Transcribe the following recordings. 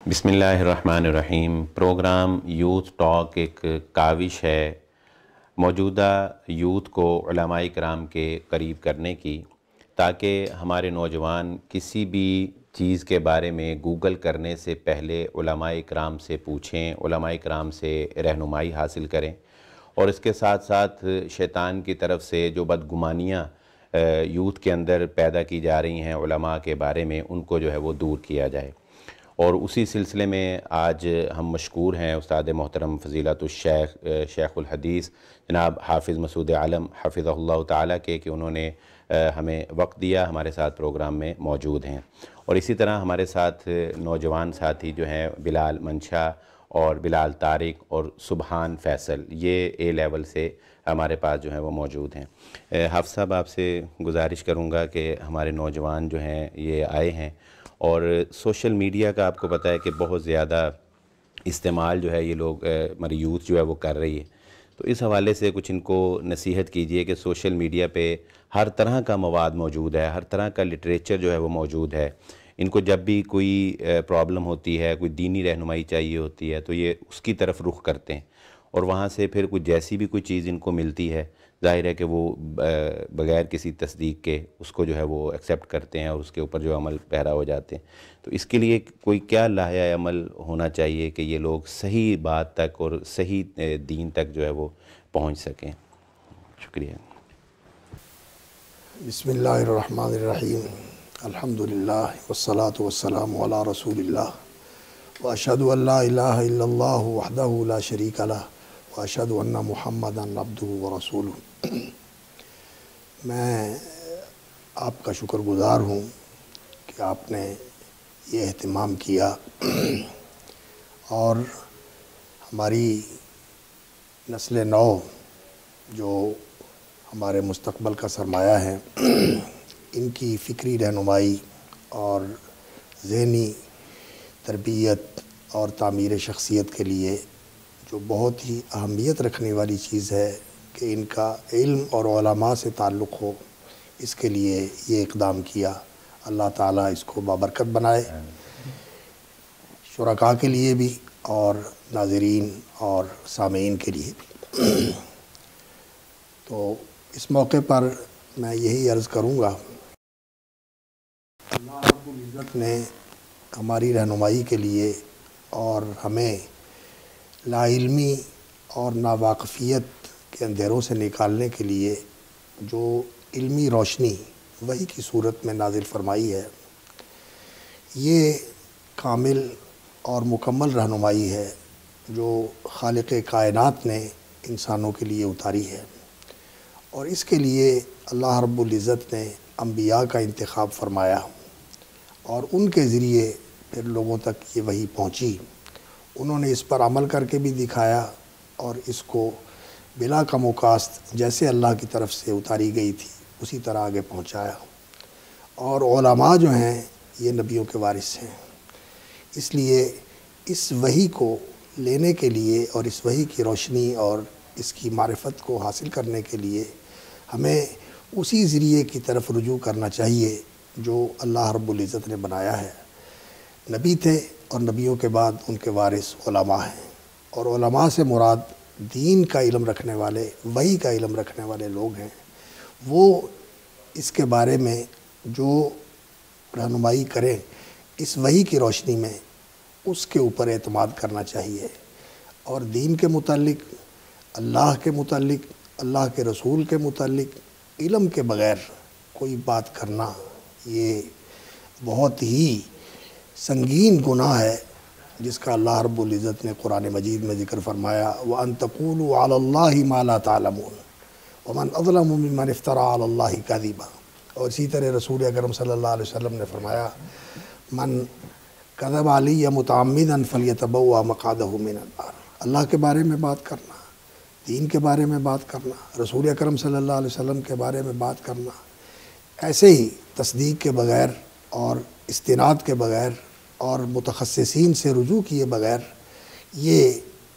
بسم اللہ الرحمن الرحیم۔ پروگرام یوتھ ٹاک ایک کاوش ہے موجودہ یوتھ کو علماء کرام کے قریب کرنے کی، تاکہ ہمارے نوجوان کسی بھی چیز کے بارے میں گوگل کرنے سے پہلے علماء کرام سے پوچھیں، علماء کرام سے رہنمائی حاصل کریں، اور اس کے ساتھ ساتھ شیطان کی طرف سے جو بدگمانیاں یوتھ کے اندر پیدا کی جا رہی ہیں علماء کے بارے میں، ان کو جو ہے وہ دور کیا جائے۔ اور اسی سلسلے میں آج ہم مشکور ہیں استاد محترم فضیلت الشیخ شیخ الحدیث جناب حافظ مسعود عالم حفظہ اللہ تعالیٰ کے کہ انہوں نے ہمیں وقت دیا، ہمارے ساتھ پروگرام میں موجود ہیں۔ اور اسی طرح ہمارے ساتھ نوجوان ساتھی جو ہیں بلال منشا اور بلال طارق اور سبحان فیصل، یہ اے لیول سے ہمارے پاس جو ہیں وہ موجود ہیں۔ حافظ صاحب، آپ سے گزارش کروں گا کہ ہمارے نوجوان جو ہیں یہ آئے ہیں، اور سوشل میڈیا کا آپ کو پتہ ہے کہ بہت زیادہ استعمال جو ہے یہ لوگ ہماری یوتھ جو ہے وہ کر رہی ہے، تو اس حوالے سے کچھ ان کو نصیحت کیجئے کہ سوشل میڈیا پہ ہر طرح کا مواد موجود ہے، ہر طرح کا لٹریچر جو ہے وہ موجود ہے۔ ان کو جب بھی کوئی پرابلم ہوتی ہے، کوئی دینی رہنمائی چاہیے ہوتی ہے، تو یہ اس کی طرف رخ کرتے ہیں، اور وہاں سے پھر کوئی جیسی بھی کوئی چیز ان کو ملتی ہے، ظاہر ہے کہ وہ بغیر کسی تصدیق کے اس کو جو ہے وہ ایکسیپٹ کرتے ہیں اور اس کے اوپر جو عمل پیرا ہو جاتے ہیں۔ تو اس کے لیے کوئی کیا لائحہ عمل ہونا چاہیے کہ یہ لوگ صحیح بات تک اور صحیح دین تک جو ہے وہ پہنچ سکیں؟ شکریہ۔ بسم اللہ الرحمن الرحیم، الحمدللہ والصلاة والسلام علی رسول اللہ، واشہد ان لا الہ الا اللہ وحدہ لا شریک لہ، واشہد ان محمدا عبدہ ورسولہ۔ میں آپ کا شکر گزار ہوں کہ آپ نے یہ اہتمام کیا اور ہماری نسل نو جو ہمارے مستقبل کا سرمایہ ہے، ان کی فکری رہنمائی اور ذہنی تربیت اور تعمیر شخصیت کے لیے جو بہت ہی اہمیت رکھنے والی چیز ہے کہ ان کا علم اور علماء سے تعلق ہو، اس کے لیے یہ اقدام کیا۔ اللہ تعالیٰ اس کو بابرکت بنائے، شرکاء کے لیے بھی اور ناظرین اور سامعین کے لیے بھی۔ تو اس موقع پر میں یہی عرض کروں گا، اللہ رب العزت نے ہماری رہنمائی کے لیے اور ہمیں لا علمی اور ناواقفیت کے اندھیروں سے نکالنے کے لیے جو علمی روشنی وحی کی صورت میں نازل فرمائی ہے، یہ کامل اور مکمل رہنمائی ہے جو خالق کائنات نے انسانوں کے لیے اتاری ہے، اور اس کے لیے اللہ رب العزت نے انبیاء کا انتخاب فرمایا اور ان کے ذریعے پھر لوگوں تک یہ وحی پہنچی۔ انہوں نے اس پر عمل کر کے بھی دکھایا اور اس کو بلا کم و کاست جیسے اللہ کی طرف سے اتاری گئی تھی اسی طرح آگے پہنچایا۔ اور علماء جو ہیں یہ نبیوں کے وارث ہیں، اس لیے اس وحی کو لینے کے لیے اور اس وحی کی روشنی اور اس کی معرفت کو حاصل کرنے کے لیے ہمیں اسی ذریعے کی طرف رجوع کرنا چاہیے جو اللہ رب العزت نے بنایا ہے۔ نبی تھے اور نبیوں کے بعد ان کے وارث علماء ہیں، اور علماء سے مراد دین کا علم رکھنے والے، وحی کا علم رکھنے والے لوگ ہیں۔ وہ اس کے بارے میں جو رہنمائی کریں اس وحی کی روشنی میں، اس کے اوپر اعتماد کرنا چاہیے، اور دین کے متعلق، اللہ کے متعلق، اللہ کے رسول کے متعلق علم کے بغیر کوئی بات کرنا یہ بہت ہی سنگین گناہ ہے، جس کا اللہ رب العزت نے قرآن مجید میں ذکر فرمایا، وَأَن تَقُولُوا عَلَى اللَّهِ مَا لَا تَعْلَمُونَ وَمَنْ أَظْلَمُ مِمَّنِ افْتَرَىٰ عَلَى اللَّهِ كَذِبًا۔ اور اسی طرح رسول اکرم صلی اللہ علیہ وسلم نے فرمایا، من کذب علی متعمدا فلیتبوأ مقعدہ من النار۔ اللہ کے بارے میں بات کرنا، دین کے بارے میں بات کرنا، رسول اکرم صلی اللہ علیہ وسلم کے بارے میں بات کرنا، ایسے ہی تصدیق کے بغیر اور استناد کے بغیر اور متخصصین سے رجوع کیے بغیر، یہ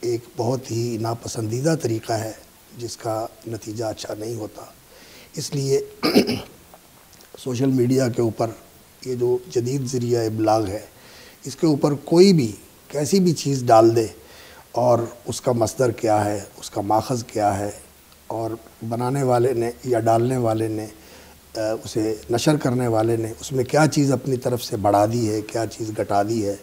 ایک بہت ہی ناپسندیدہ طریقہ ہے جس کا نتیجہ اچھا نہیں ہوتا۔ اس لیے سوشل میڈیا کے اوپر یہ جو جدید ذریعہ ابلاغ ہے، اس کے اوپر کوئی بھی کیسی بھی چیز ڈال دے اور اس کا مصدر کیا ہے، اس کا ماخذ کیا ہے، اور بنانے والے نے یا ڈالنے والے نے، اسے نشر کرنے والے نے اس میں کیا چیز اپنی طرف سے بڑھا دی ہے، کیا چیز گھٹا دی ہے،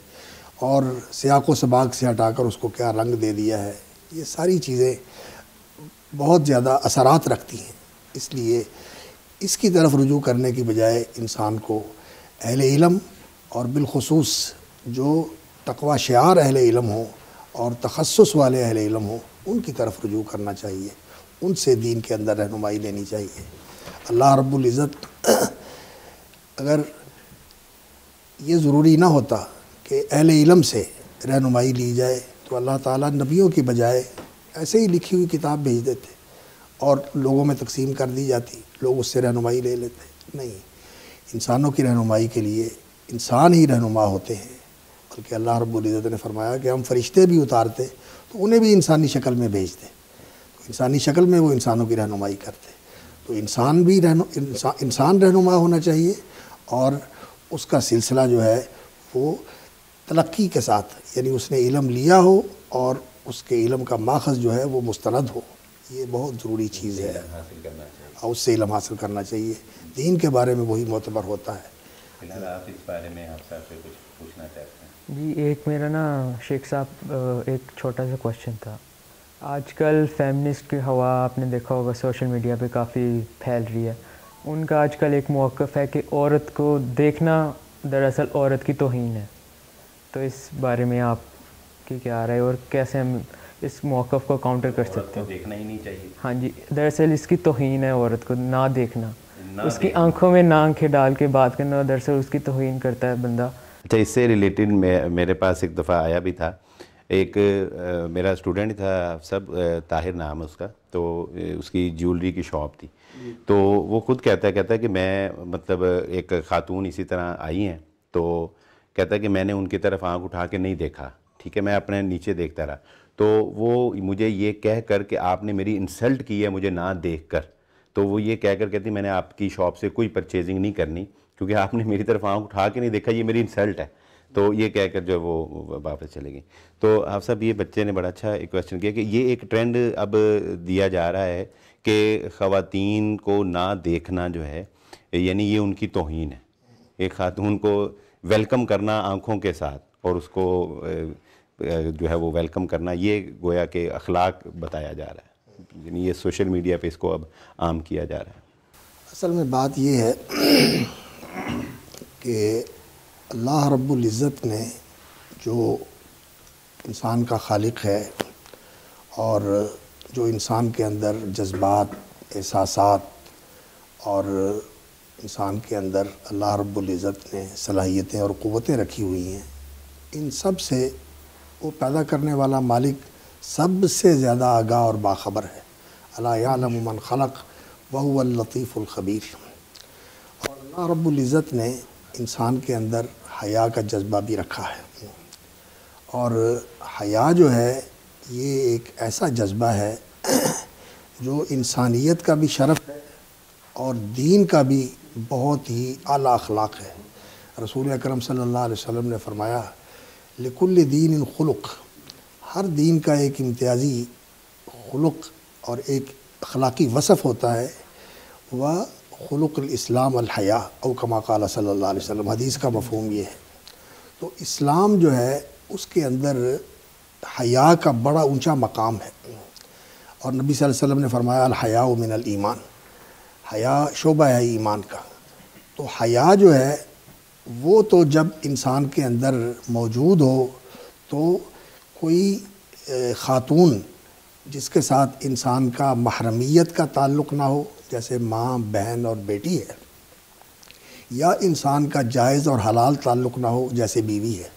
اور سیاق و سباق سے ہٹا کر اس کو کیا رنگ دے دیا ہے، یہ ساری چیزیں بہت زیادہ اثرات رکھتی ہیں۔ اس لیے اس کی طرف رجوع کرنے کی بجائے انسان کو اہل علم اور بالخصوص جو تقوی شعار اہل علم ہوں اور تخصص والے اہل علم ہوں ان کی طرف رجوع کرنا چاہیے، ان سے دین کے اندر رہنمائی لینی چاہیے۔ اللہ رب العزت اگر یہ ضروری نہ ہوتا کہ اہل علم سے رہنمائی لی جائے تو اللہ تعالیٰ نبیوں کی بجائے ایسے ہی لکھی ہوئی کتاب بھیج دیتے اور لوگوں میں تقسیم کر دی جاتی، لوگ اس سے رہنمائی لے لیتے۔ نہیں، انسانوں کی رہنمائی کے لیے انسان ہی رہنما ہوتے ہیں، بلکہ اللہ رب العزت نے فرمایا کہ ہم فرشتے بھی اتارتے تو انہیں بھی انسانی شکل میں بھیجتے، تو انسانی شکل میں وہ انسانوں کی رہنمائی کرتے۔ تو انسان بھی انسان رہنما ہونا چاہیے، اور اس کا سلسلہ جو ہے وہ تلقی کے ساتھ، یعنی اس نے علم لیا ہو اور اس کے علم کا ماخذ جو ہے وہ مستند ہو، یہ بہت ضروری چیز ہے، اور اس سے علم حاصل کرنا چاہیے۔ دین کے بارے میں وہی معتبر ہوتا ہے۔ فی الحال آپ اس بارے میں آپ صاحب سے کچھ پوچھنا چاہتے ہیں؟ جی، ایک میرا شیخ صاحب ایک چھوٹا سا کوشچن تھا۔ آج کل فیمنسٹ کی ہوا آپ نے دیکھا ہوگا سوشل میڈیا پہ کافی پھیل رہی ہے۔ ان کا آج کل ایک موقف ہے کہ عورت کو دیکھنا دراصل عورت کی توہین ہے، تو اس بارے میں آپ کی کیا رائے اور کیسے ہم اس موقف کو کاؤنٹر کر سکتے ہیں؟ دیکھنا ہی نہیں چاہیے۔ ہاں جی، دراصل اس کی توہین ہے عورت کو نہ دیکھنا، اس کی آنکھوں میں نہ آنکھیں ڈال کے بات کرنا، دراصل اس کی توہین کرتا ہے بندہ۔ اچھا، اس سے ریلیٹڈ میرے پاس ایک دفعہ آیا بھی تھا، ایک میرا اسٹوڈنٹ تھا سب، طاہر نام ہے اس کا، تو اس کی جیولری کی شاپ تھی، تو وہ خود کہتا ہے کہ میں مطلب ایک خاتون اسی طرح آئی ہیں، تو کہتا ہے کہ میں نے ان کی طرف آنکھ اٹھا کے نہیں دیکھا، ٹھیک ہے، میں اپنے نیچے دیکھتا رہا، تو وہ مجھے یہ کہہ کر کہ آپ نے میری انسلٹ کی ہے مجھے نہ دیکھ کر، تو وہ یہ کہہ کر کہتی میں نے آپ کی شاپ سے کوئی پرچیزنگ نہیں کرنی کیونکہ آپ نے میری طرف آنکھ اٹھا کے نہیں دیکھا، یہ میری انسلٹ ہے، تو یہ کہہ کر جو وہ واپس چلے گئی۔ تو آپ صاحب یہ بچے نے بڑا اچھا ایک کویسچن کیا کہ یہ ایک ٹرینڈ اب دیا جا رہا ہے کہ خواتین کو نہ دیکھنا جو ہے یعنی یہ ان کی توہین ہے، ایک خاتون کو ویلکم کرنا آنکھوں کے ساتھ اور اس کو جو ہے وہ ویلکم کرنا، یہ گویا کہ اخلاق بتایا جا رہا ہے، یعنی یہ سوشل میڈیا پہ اس کو اب عام کیا جا رہا ہے۔ اصل میں بات یہ ہے کہ اللہ رب العزت نے جو انسان کا خالق ہے اور جو انسان کے اندر جذبات، احساسات اور انسان کے اندر اللہ رب العزت نے صلاحیتیں اور قوتیں رکھی ہوئی ہیں، ان سب سے وہ پیدا کرنے والا مالک سب سے زیادہ آگاہ اور باخبر ہے۔ الا یعلم من خلق وهو اللطیف الخبیر۔ اور اللہ رب العزت نے انسان کے اندر حیا کا جذبہ بھی رکھا ہے، اور حیا جو ہے یہ ایک ایسا جذبہ ہے جو انسانیت کا بھی شرف ہے اور دین کا بھی بہت ہی اعلیٰ اخلاق ہے۔ رسول اکرم صلی اللہ علیہ وسلم نے فرمایا لکل دین خلق، ہر دین کا ایک امتیازی خلق اور ایک اخلاقی وصف ہوتا ہے، وہ خلق الاسلام الحیا او کما قال صلی اللہ علیہ وسلم، حدیث کا مفہوم یہ ہے۔ تو اسلام جو ہے اس کے اندر حیا کا بڑا اونچا مقام ہے، اور نبی صلی اللہ علیہ وسلم نے فرمایا الحیاء من الایمان، حیا شعبہ ہے ایمان کا۔ تو حیا جو ہے وہ تو جب انسان کے اندر موجود ہو تو کوئی خاتون جس کے ساتھ انسان کا محرمیت کا تعلق نہ ہو، جیسے ماں، بہن اور بیٹی ہے، یا انسان کا جائز اور حلال تعلق نہ ہو جیسے بیوی ہے،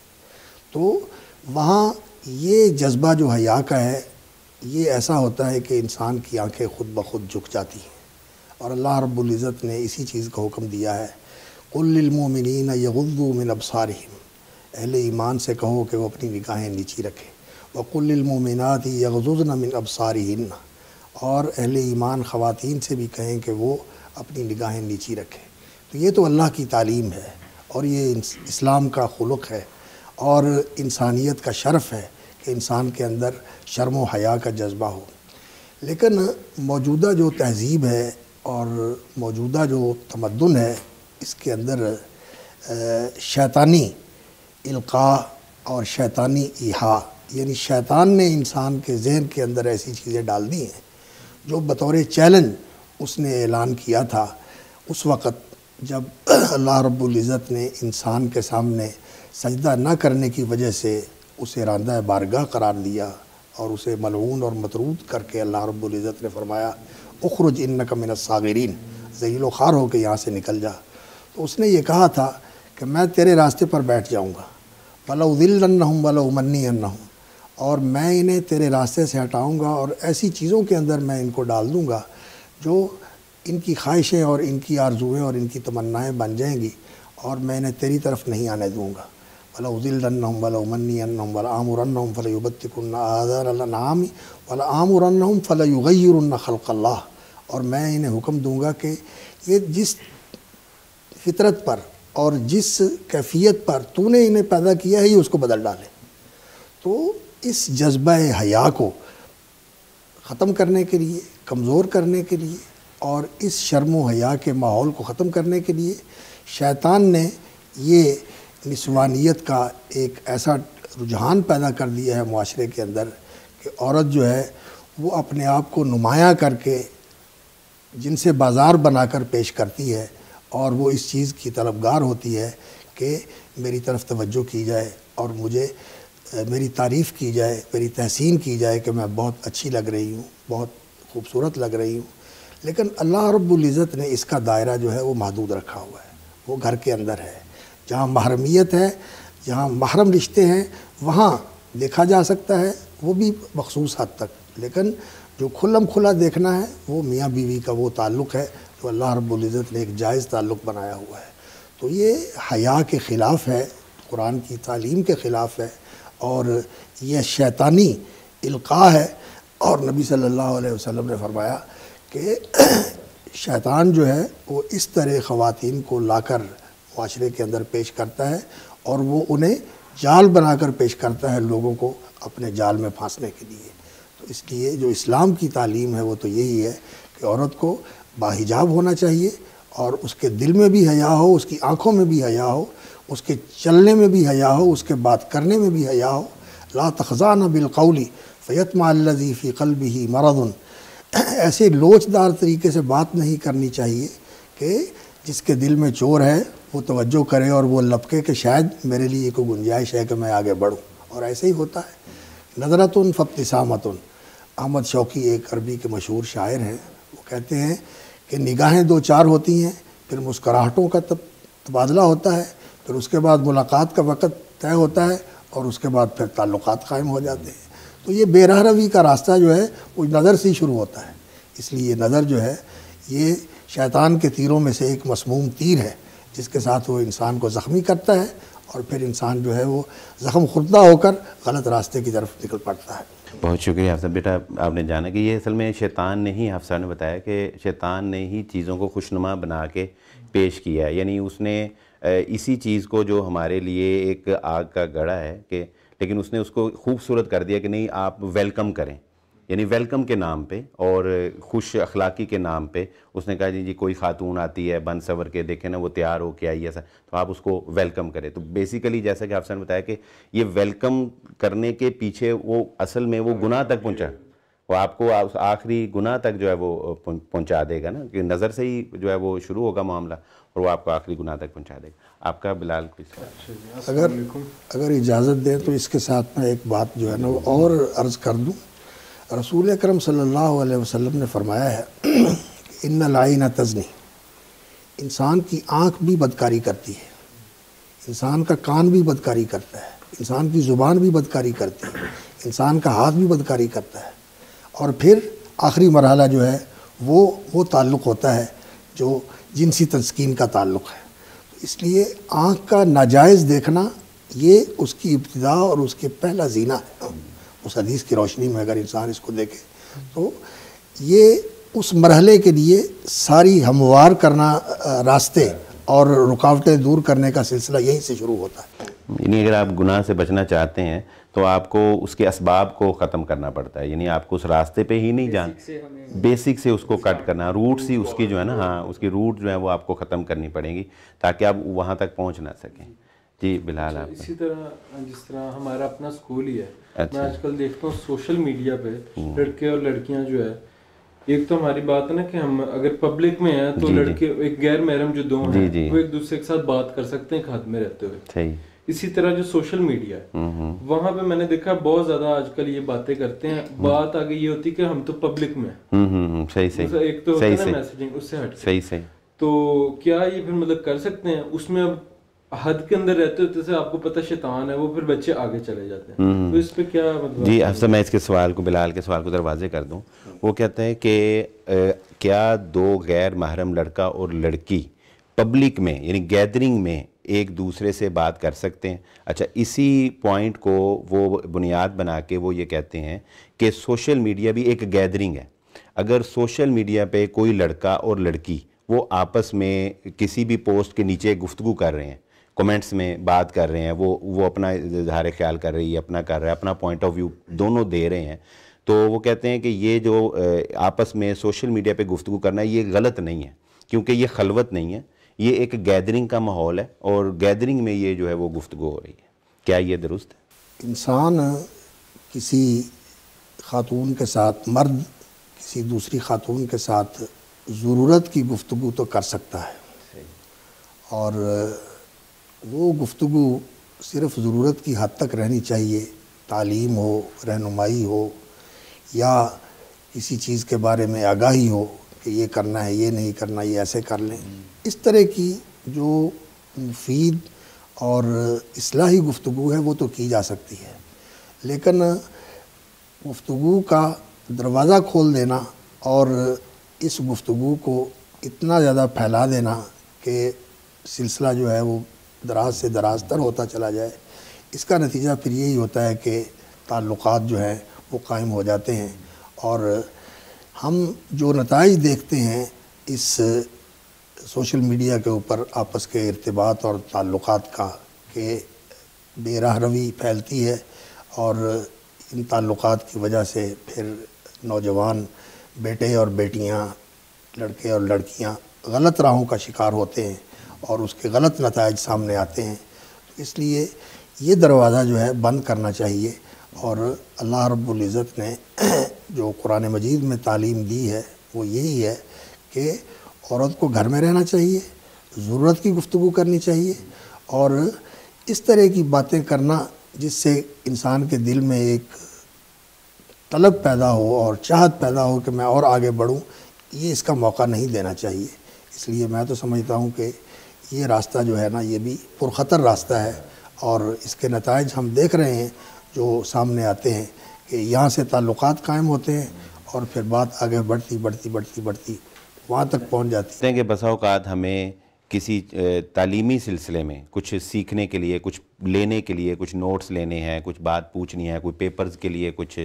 تو وہاں یہ جذبہ جو حیا کا ہے یہ ایسا ہوتا ہے کہ انسان کی آنکھیں خود بخود جھک جاتی ہیں، اور اللہ رب العزت نے اسی چیز کا حکم دیا ہے قل للمؤمنین یغضوا من ابصارہم، اہل ایمان سے کہو کہ وہ اپنی نگاہیں نیچی رکھیں، وقل للمؤمنات یغضضن من ابصارہن، اور اہل ایمان خواتین سے بھی کہیں کہ وہ اپنی نگاہیں نیچی رکھیں۔ تو یہ تو اللہ کی تعلیم ہے اور یہ اسلام کا خلق ہے، اور انسانیت کا شرف ہے کہ انسان کے اندر شرم و حیا کا جذبہ ہو. لیکن موجودہ جو تہذیب ہے اور موجودہ جو تمدن ہے اس کے اندر شیطانی القاء اور شیطانی ایحاء، یعنی شیطان نے انسان کے ذہن کے اندر ایسی چیزیں ڈال دی ہیں جو بطور چیلنج اس نے اعلان کیا تھا اس وقت جب اللہ رب العزت نے انسان کے سامنے سجدہ نہ کرنے کی وجہ سے اسے راندہ بارگاہ قرار دیا اور اسے ملعون اور مطرود کر کے اللہ رب العزت نے فرمایا اخرج انک من الصاغرین، ذلیل و خوار ہو کے یہاں سے نکل جا. تو اس نے یہ کہا تھا کہ میں تیرے راستے پر بیٹھ جاؤں گا، وَلَأُضِلَّنَّهُمْ وَلَأُمَنِّيَنَّهُمْ، اور میں انہیں تیرے راستے سے ہٹاؤں گا اور ایسی چیزوں کے اندر میں ان کو ڈال دوں گا جو ان کی خواہشیں اور ان کی آرزویں اور ان کی تمنائیں بن جائیں گی، اور میں انہیں تیری طرف نہیں آنے دوں گا. وَلَأُضِلَّنَّهُمْ وَلَأُمَنِّيَنَّهُمْ وَلَآمُرَنَّهُمْ فَلَيُبَتِّكُنَّ آذَانَ الْأَنْعَامِ وَلَآمُرَنَّهُمْ فَلَيُغَيِّرُنَّ خَلْقَ اللَّهِ، اور میں انہیں حکم دوں گا کہ یہ جس فطرت پر اور جس کیفیت پر تو نے انہیں پیدا کیا ہے یہ اس کو بدل ڈالے. تو اس جذبہ حیا کو ختم کرنے کے لیے، کمزور کرنے کے لیے اور اس شرم و حیا کے ماحول کو ختم کرنے کے لیے شیطان نے یہ نسوانیت کا ایک ایسا رجحان پیدا کر دیا ہے معاشرے کے اندر کہ عورت جو ہے وہ اپنے آپ کو نمایاں کر کے جن سے بازار بنا کر پیش کرتی ہے، اور وہ اس چیز کی طلبگار ہوتی ہے کہ میری طرف توجہ کی جائے اور مجھے میری تعریف کی جائے، میری تحسین کی جائے کہ میں بہت اچھی لگ رہی ہوں، بہت خوبصورت لگ رہی ہوں. لیکن اللہ رب العزت نے اس کا دائرہ جو ہے وہ محدود رکھا ہوا ہے. وہ گھر کے اندر ہے، جہاں محرمیت ہے، جہاں محرم رشتے ہیں وہاں دیکھا جا سکتا ہے، وہ بھی مخصوص حد تک. لیکن جو کھلم کھلا دیکھنا ہے وہ میاں بیوی کا وہ تعلق ہے جو اللہ رب العزت نے ایک جائز تعلق بنایا ہوا ہے. تو یہ حیا کے خلاف ہے، قرآن کی تعلیم کے خلاف ہے، اور یہ شیطانی القاء ہے. اور نبی صلی اللہ علیہ وسلم نے فرمایا کہ شیطان جو ہے وہ اس طرح خواتین کو لا کر معاشرے کے اندر پیش کرتا ہے اور وہ انہیں جال بنا کر پیش کرتا ہے لوگوں کو اپنے جال میں پھانسنے کے لیے. تو اس لیے جو اسلام کی تعلیم ہے وہ تو یہی ہے کہ عورت کو باحجاب ہونا چاہیے اور اس کے دل میں بھی حیا ہو، اس کی آنکھوں میں بھی حیا ہو، اس کے چلنے میں بھی حیا ہو، اس کے بات کرنے میں بھی حیا ہو. لا تخضعن بالقول فیطمع الذی فی قلبہ مرض، ایسے لوچدار طریقے سے بات نہیں کرنی چاہیے کہ جس کے دل میں چور ہے وہ توجہ کرے اور وہ لپکے کہ شاید میرے لیے کوئی گنجائش ہے کہ میں آگے بڑھوں. اور ایسے ہی ہوتا ہے. نظرتن فابتسامتن، احمد شوقی ایک عربی کے مشہور شاعر ہیں، وہ کہتے ہیں کہ نگاہیں دو چار ہوتی ہیں، پھر مسکراہٹوں کا تبادلہ ہوتا ہے، پھر اس کے بعد ملاقات کا وقت طے ہوتا ہے اور اس کے بعد پھر تعلقات قائم ہو جاتے ہیں. تو یہ بے راہ روی کا راستہ جو ہے وہ نظر سے ہی شروع ہوتا ہے. اس لیے یہ نظر جو ہے یہ شیطان کے تیروں میں سے ایک مسموم تیر ہے جس کے ساتھ وہ انسان کو زخمی کرتا ہے اور پھر انسان جو ہے وہ زخم خوردہ ہو کر غلط راستے کی طرف نکل پڑتا ہے. بہت شکریہ حافظ بیٹا، آپ نے جانا کہ یہ اصل میں شیطان نے ہی، حافظ صاحب نے بتایا کہ شیطان نے ہی چیزوں کو خوشنما بنا کے پیش کیا ہے. یعنی اس نے اسی چیز کو جو ہمارے لیے ایک آگ کا گڑھا ہے کہ لیکن اس نے اس کو خوبصورت کر دیا کہ نہیں آپ ویلکم کریں، یعنی ویلکم کے نام پہ اور خوش اخلاقی کے نام پہ اس نے کہا جی کوئی خاتون آتی ہے بن سور کے، دیکھیں نا وہ تیار ہو کے آئی ایسا، تو آپ اس کو ویلکم کریں. تو بیسیکلی جیسا کہ آپ سے نے بتایا کہ یہ ویلکم کرنے کے پیچھے وہ اصل میں وہ گناہ تک پہنچا، وہ آپ کو آخری گناہ تک جو ہے وہ پہنچا دے گا نا، کہ نظر سے ہی جو ہے وہ شروع ہوگا معاملہ اور وہ آپ کو آخری گناہ تک پہنچا دے گا. آپ کا بلال کچھ اگر اجازت دیں تو اس کے ساتھ میں ایک بات جو ہے نا وہ اور عرض کر دوں. رسول اکرم صلی اللہ علیہ وسلم نے فرمایا ہے کہ ان العین تزنی، انسان کی آنکھ بھی بدکاری کرتی ہے، انسان کا کان بھی بدکاری کرتا ہے، انسان کی زبان بھی بدکاری کرتی ہے، انسان کا ہاتھ بھی بدکاری کرتا ہے. اور پھر آخری مرحلہ جو ہے وہ تعلق ہوتا ہے جو جنسی تسکین کا تعلق ہے. اس لیے آنکھ کا ناجائز دیکھنا یہ اس کی ابتدا اور اس کے پہلا زینہ ہے. اس حدیث کی روشنی میں اگر انسان اس کو دیکھے تو یہ اس مرحلے کے لیے ساری ہموار کرنا راستے اور رکاوٹیں دور کرنے کا سلسلہ یہیں سے شروع ہوتا ہے. یعنی اگر آپ گناہ سے بچنا چاہتے ہیں تو آپ کو اس کے اسباب کو ختم کرنا پڑتا ہے, یعنی آپ کو اس راستے پہ ہی نہیں جان, بیسک سے اس کو کٹ کرنا, روٹس ہی اس کی جو ہے نا, ہاں اس کی روٹ جو ہے وہ آپ کو ختم کرنی پڑیں گی تاکہ آپ وہاں تک پہنچ نہ سکیں. جی بلال آپ. اسی طرح جس طرح ہمارا اپنا اسکول ہی ہے, میں آج کل دیکھتا ہوں سوشل میڈیا پہ لڑکے اور لڑکیاں جو ہے, ایک تو ہماری بات ہے نا کہ ہم اگر پبلک میں ہیں تو لڑکے ایک غیر محرم جو دو ہیں وہ ایک دوسرے کے ساتھ بات کر سکتے ہیں ہاتھ میں رہتے ہوئے. اسی طرح جو سوشل میڈیا ہے وہاں پہ میں نے دیکھا بہت زیادہ آج کل یہ باتیں کرتے ہیں. بات آگے یہ ہوتی کہ ہم تو پبلک میں, ایک تو ہوتا ہے نا میسجنگ, اس سے ہٹ کے. تو کیا یہ پھر مطلب کر سکتے ہیں اس میں؟ اب حد کے اندر رہتے ہوتے سے آپ کو پتہ شیطان ہے, وہ پھر بچے آگے چلے جاتے ہیں, تو اس پہ کیا مطلب؟ جی افسر, میں اس کے سوال کو, بلال کے سوال کو ذرا واضح کر دوں. وہ کہتے ہیں کہ کیا دو غیر محرم لڑکا اور لڑکی پبلک میں یعنی گیدرنگ میں ایک دوسرے سے بات کر سکتے ہیں؟ اچھا, اسی پوائنٹ کو وہ بنیاد بنا کے وہ یہ کہتے ہیں کہ سوشل میڈیا بھی ایک گیدرنگ ہے. اگر سوشل میڈیا پہ کوئی لڑکا اور لڑکی وہ آپس میں کسی بھی پوسٹ کے نیچے گفتگو کر رہے ہیں, کومنٹس میں بات کر رہے ہیں, وہ اپنا اظہار خیال کر رہی ہے, اپنا کر رہا ہے, اپنا پوائنٹ آف ویو دونوں دے رہے ہیں, تو وہ کہتے ہیں کہ یہ جو آپس میں سوشل میڈیا پہ گفتگو کرنا ہے یہ غلط نہیں ہے, کیونکہ یہ خلوت نہیں ہے, یہ ایک گیدرنگ کا ماحول ہے اور گیدرنگ میں یہ جو ہے وہ گفتگو ہو رہی ہے. کیا یہ درست ہے؟ انسان کسی خاتون کے ساتھ, مرد کسی دوسری خاتون کے ساتھ ضرورت کی گفتگو تو کر سکتا ہے, اور وہ گفتگو صرف ضرورت کی حد تک رہنی چاہیے. تعلیم ہو, رہنمائی ہو, یا کسی چیز کے بارے میں آگاہی ہو کہ یہ کرنا ہے, یہ نہیں کرنا, یہ ایسے کر لیں. اس طرح کی جو مفید اور اصلاحی گفتگو ہے وہ تو کی جا سکتی ہے, لیکن گفتگو کا دروازہ کھول دینا اور اس گفتگو کو اتنا زیادہ پھیلا دینا کہ سلسلہ جو ہے وہ دراز سے دراز تر ہوتا چلا جائے, اس کا نتیجہ پھر یہی ہوتا ہے کہ تعلقات جو ہیں وہ قائم ہو جاتے ہیں. اور ہم جو نتائج دیکھتے ہیں اس سوشل میڈیا کے اوپر آپس کے ارتباط اور تعلقات کا, کہ بے راہ روی پھیلتی ہے, اور ان تعلقات کی وجہ سے پھر نوجوان بیٹے اور بیٹیاں, لڑکے اور لڑکیاں غلط راہوں کا شکار ہوتے ہیں اور اس کے غلط نتائج سامنے آتے ہیں. تو اس لیے یہ دروازہ جو ہے بند کرنا چاہیے, اور اللہ رب العزت نے جو قرآن مجید میں تعلیم دی ہے وہ یہی ہے کہ عورت کو گھر میں رہنا چاہیے, ضرورت کی گفتگو کرنی چاہیے, اور اس طرح کی باتیں کرنا جس سے انسان کے دل میں ایک طلب پیدا ہو اور چاہت پیدا ہو کہ میں اور آگے بڑھوں, یہ اس کا موقع نہیں دینا چاہیے. اس لیے میں تو سمجھتا ہوں کہ یہ راستہ جو ہے نا یہ بھی پرخطر راستہ ہے, اور اس کے نتائج ہم دیکھ رہے ہیں جو سامنے آتے ہیں کہ یہاں سے تعلقات قائم ہوتے ہیں اور پھر بات آگے بڑھتی بڑھتی بڑھتی بڑھتی وہاں تک پہنچ جاتی ہے. کہ بسا اوقات ہمیں کسی تعلیمی سلسلے میں کچھ سیکھنے کے لیے, کچھ لینے کے لیے, کچھ نوٹس لینے ہیں, کچھ بات پوچھنی ہے, کوئی پیپرز کے لیے کچھ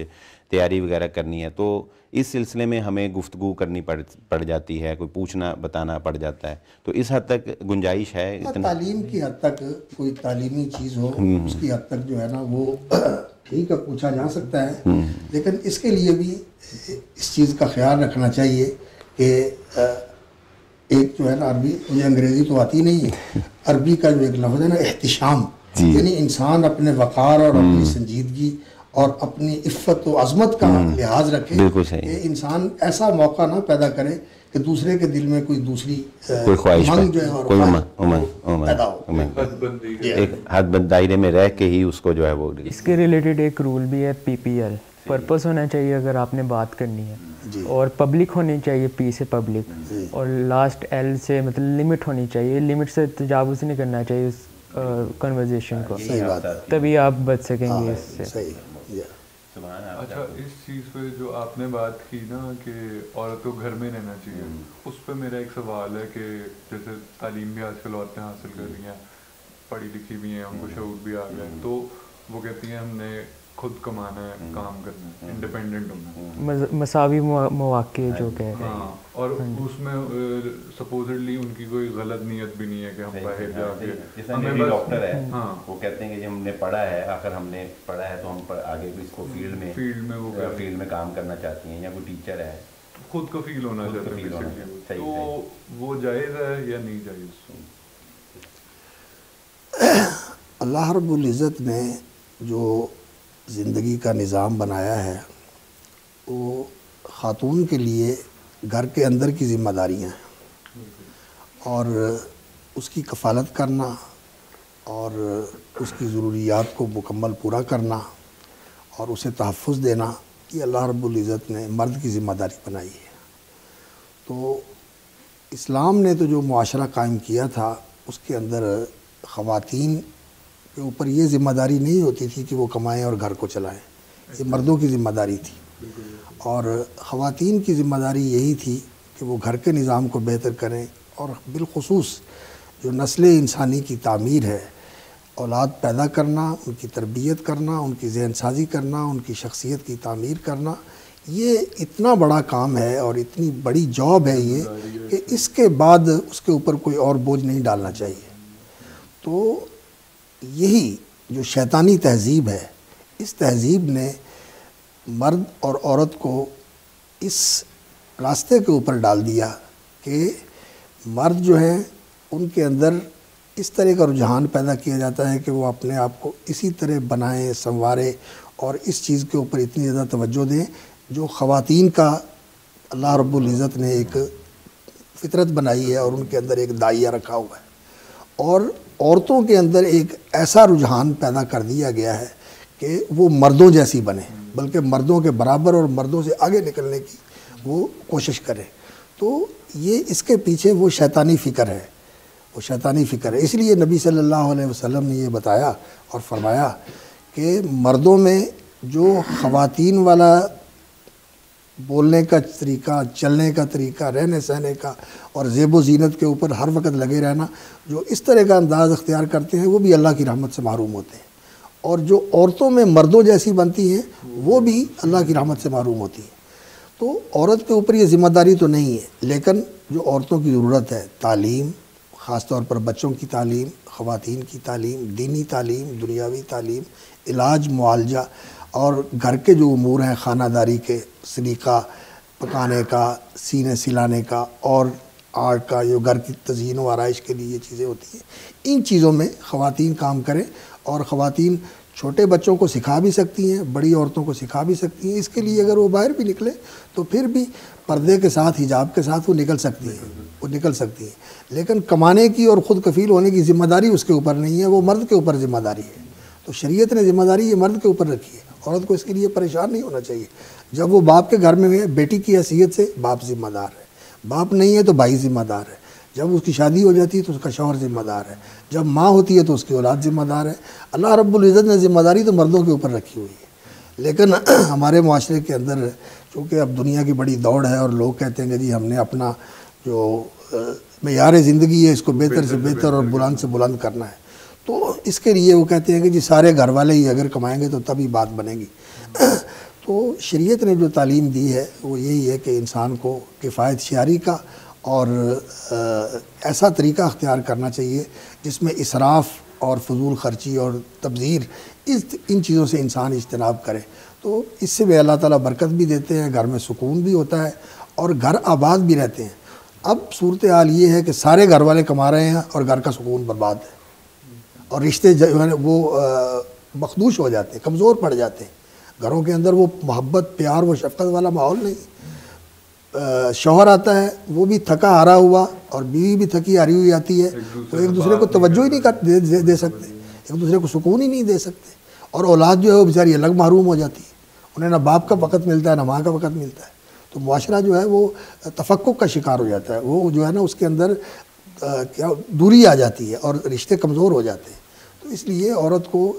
تیاری وغیرہ کرنی ہے, تو اس سلسلے میں ہمیں گفتگو کرنی پڑ جاتی ہے, کوئی پوچھنا بتانا پڑ جاتا ہے. تو اس حد تک گنجائش ہے تعلیم کی حد تک کوئی تعلیمی چیز ہو اس کی حد تک جو ہے نا وہ ٹھیک ہے پوچھا جا سکتا ہے, لیکن اس کے لیے بھی اس چیز کا خیال رکھنا چاہیے کہ ایک جو ہے نا عربی, مجھے انگریزی تو آتی نہیں ہے, عربی کا جو ایک لفظ ہے نا احتشام, یعنی انسان اپنے وقار اور اپنی سنجیدگی اور اپنی عفت و عظمت کا لحاظ رکھے, کہ انسان ایسا موقع نہ پیدا کرے کہ دوسرے کے دل میں کوئی دوسری خواہش جو ہے اور پیدا ہو, ایک حد بند دائرے میں رہ کے ہی اس کو جو ہے وہ. اس کے ریلیٹڈ ایک رول بھی ہے PPL, پرپس ہونا چاہیے اگر آپ نے بات کرنی ہے, اور پبلک ہونی چاہیے, P سے پبلک, اور لاسٹ L سے مطلب لمٹ ہونی چاہیے, لمٹ سے تجاوز نہیں کرنا چاہیے اس کنورزیشن کو, تبھی آپ بچ سکیں گے اس سے. اچھا, اس چیز پہ جو آپ نے بات کی نا کہ عورت کو گھر میں رہنا چاہیے, اس پہ میرا ایک سوال ہے کہ جیسے تعلیم بھی آج کل عورتیں حاصل کر رہی ہیں, پڑھی لکھی بھی ہیں, ان کو شعور بھی آ گیا ہے, تو وہ کہتی ہیں ہم نے خود کمانا ہے, کام کرنا ہے, انڈیپینڈنٹ ہونا ہے, مساوی مواقع جو کہ ہاں, اور اس میں سپوزڈلی ان کی کوئی غلط نیت بھی نہیں ہے کہ ہم باہر جا کے ہمیں ڈاکٹر ہے وہ کہتے ہیں کہ ہم نے پڑھا ہے, آخر ہم نے پڑھا ہے تو ہم آگے بھی اس کو فیلڈ میں کام کرنا چاہتی ہیں, یا کوئی ٹیچر ہے خود کو فیل ہونا چاہتا ہے, تو وہ جائز ہے یا نہیں جائز؟ اللہ رب العزت نے جو زندگی کا نظام بنایا ہے وہ خاتون کے لیے گھر کے اندر کی ذمہ داریاں ہیں, اور اس کی کفالت کرنا اور اس کی ضروریات کو مکمل پورا کرنا اور اسے تحفظ دینا, یہ اللہ رب العزت نے مرد کی ذمہ داری بنائی ہے. تو اسلام نے تو جو معاشرہ قائم کیا تھا اس کے اندر خواتین کے اوپر یہ ذمہ داری نہیں ہوتی تھی کہ وہ کمائیں اور گھر کو چلائیں, یہ مردوں کی ذمہ داری تھی. اور خواتین کی ذمہ داری یہی تھی کہ وہ گھر کے نظام کو بہتر کریں, اور بالخصوص جو نسل انسانی کی تعمیر ہے, اولاد پیدا کرنا, ان کی تربیت کرنا, ان کی ذہن سازی کرنا, ان کی شخصیت کی تعمیر کرنا, یہ اتنا بڑا کام ہے اور اتنی بڑی جاب ہے یہ کہ اس کے بعد اس کے اوپر کوئی اور بوجھ نہیں ڈالنا چاہیے. تو یہی جو شیطانی تہذیب ہے, اس تہذیب نے مرد اور عورت کو اس راستے کے اوپر ڈال دیا کہ مرد جو ہیں ان کے اندر اس طرح کا رجحان پیدا کیا جاتا ہے کہ وہ اپنے آپ کو اسی طرح بنائیں, سنوارے, اور اس چیز کے اوپر اتنی زیادہ توجہ دیں جو خواتین کا اللہ رب العزت نے ایک فطرت بنائی ہے اور ان کے اندر ایک دائیہ رکھا ہوا ہے. اور عورتوں کے اندر ایک ایسا رجحان پیدا کر دیا گیا ہے کہ وہ مردوں جیسی بنے, بلکہ مردوں کے برابر اور مردوں سے آگے نکلنے کی وہ کوشش کرے. تو یہ اس کے پیچھے وہ شیطانی فکر ہے, وہ شیطانی فکر ہے. اس لیے نبی صلی اللہ علیہ وسلم نے یہ بتایا اور فرمایا کہ مردوں میں جو خواتین والا بولنے کا طریقہ, چلنے کا طریقہ, رہنے سہنے کا اور زیب و زینت کے اوپر ہر وقت لگے رہنا, جو اس طرح کا انداز اختیار کرتے ہیں وہ بھی اللہ کی رحمت سے محروم ہوتے ہیں. اور جو عورتوں میں مردوں جیسی بنتی ہیں وہ بھی اللہ کی رحمت سے محروم ہوتی ہیں. تو عورت کے اوپر یہ ذمہ داری تو نہیں ہے, لیکن جو عورتوں کی ضرورت ہے, تعلیم, خاص طور پر بچوں کی تعلیم, خواتین کی تعلیم, دینی تعلیم, دنیاوی تعلیم, علاج, معالجہ, اور گھر کے جو امور ہیں خانہ داری کے, سلیقہ پکانے کا, سینے سلانے کا, اور آرٹ کا, جو گھر کی تزئین و آرائش کے لیے یہ چیزیں ہوتی ہیں, ان چیزوں میں خواتین کام کریں. اور خواتین چھوٹے بچوں کو سکھا بھی سکتی ہیں, بڑی عورتوں کو سکھا بھی سکتی ہیں. اس کے لیے اگر وہ باہر بھی نکلے تو پھر بھی پردے کے ساتھ, حجاب کے ساتھ وہ نکل سکتی ہیں, لیکن کمانے کی اور خود کفیل ہونے کی ذمہ داری اس کے اوپر نہیں ہے, وہ مرد کے اوپر ذمہ داری ہے. تو شریعت نے ذمہ داری یہ مرد کے اوپر رکھی ہے. عورت کو اس کے لیے پریشان نہیں ہونا چاہیے. جب وہ باپ کے گھر میں ہے, بیٹی کی حیثیت سے باپ ذمہ دار ہے, باپ نہیں ہے تو بھائی ذمہ دار ہے, جب اس کی شادی ہو جاتی ہے تو اس کا شوہر ذمہ دار ہے, جب ماں ہوتی ہے تو اس کی اولاد ذمہ دار ہے. اللہ رب العزت نے ذمہ داری تو مردوں کے اوپر رکھی ہوئی ہے. لیکن ہمارے معاشرے کے اندر چونکہ اب دنیا کی بڑی دوڑ ہے اور لوگ کہتے ہیں کہ جی ہم نے اپنا جو معیار زندگی ہے اس کو بہتر سے بہتر اور بلند سے بلند کرنا ہے, تو اس کے لیے وہ کہتے ہیں کہ جی سارے گھر والے ہی اگر کمائیں گے تو تبھی بات بنے گی. تو شریعت نے جو تعلیم دی ہے وہ یہی ہے کہ انسان کو کفایت شعاری کا اور ایسا طریقہ اختیار کرنا چاہیے جس میں اسراف اور فضول خرچی اور تبذیر ان چیزوں سے انسان اجتناب کرے. تو اس سے بھی اللہ تعالیٰ برکت بھی دیتے ہیں, گھر میں سکون بھی ہوتا ہے اور گھر آباد بھی رہتے ہیں. اب صورتحال یہ ہے کہ سارے گھر والے کما رہے ہیں اور گھر کا سکون برباد ہے, اور رشتے جو ہے وہ مخدوش ہو جاتے ہیں, کمزور پڑ جاتے ہیں. گھروں کے اندر وہ محبت, پیار, وہ شفقت والا ماحول نہیں. شوہر آتا ہے وہ بھی تھکا ہارا ہوا اور بیوی بھی تھکی ہاری ہوئی آتی ہے, تو ایک دوسرے کو توجہ ہی نہیں دے سکتے, ایک دوسرے کو سکون ہی نہیں دے سکتے. اور اولاد جو ہے وہ بیچاری الگ محروم ہو جاتی ہے, انہیں نہ باپ کا وقت ملتا ہے نہ ماں کا وقت ملتا ہے. تو معاشرہ جو ہے وہ تفکک کا شکار ہو جاتا ہے, وہ جو ہے نا اس کے اندر کیا دوری آ جاتی ہے اور رشتے کمزور ہو جاتے ہیں. تو اس لیے عورت کو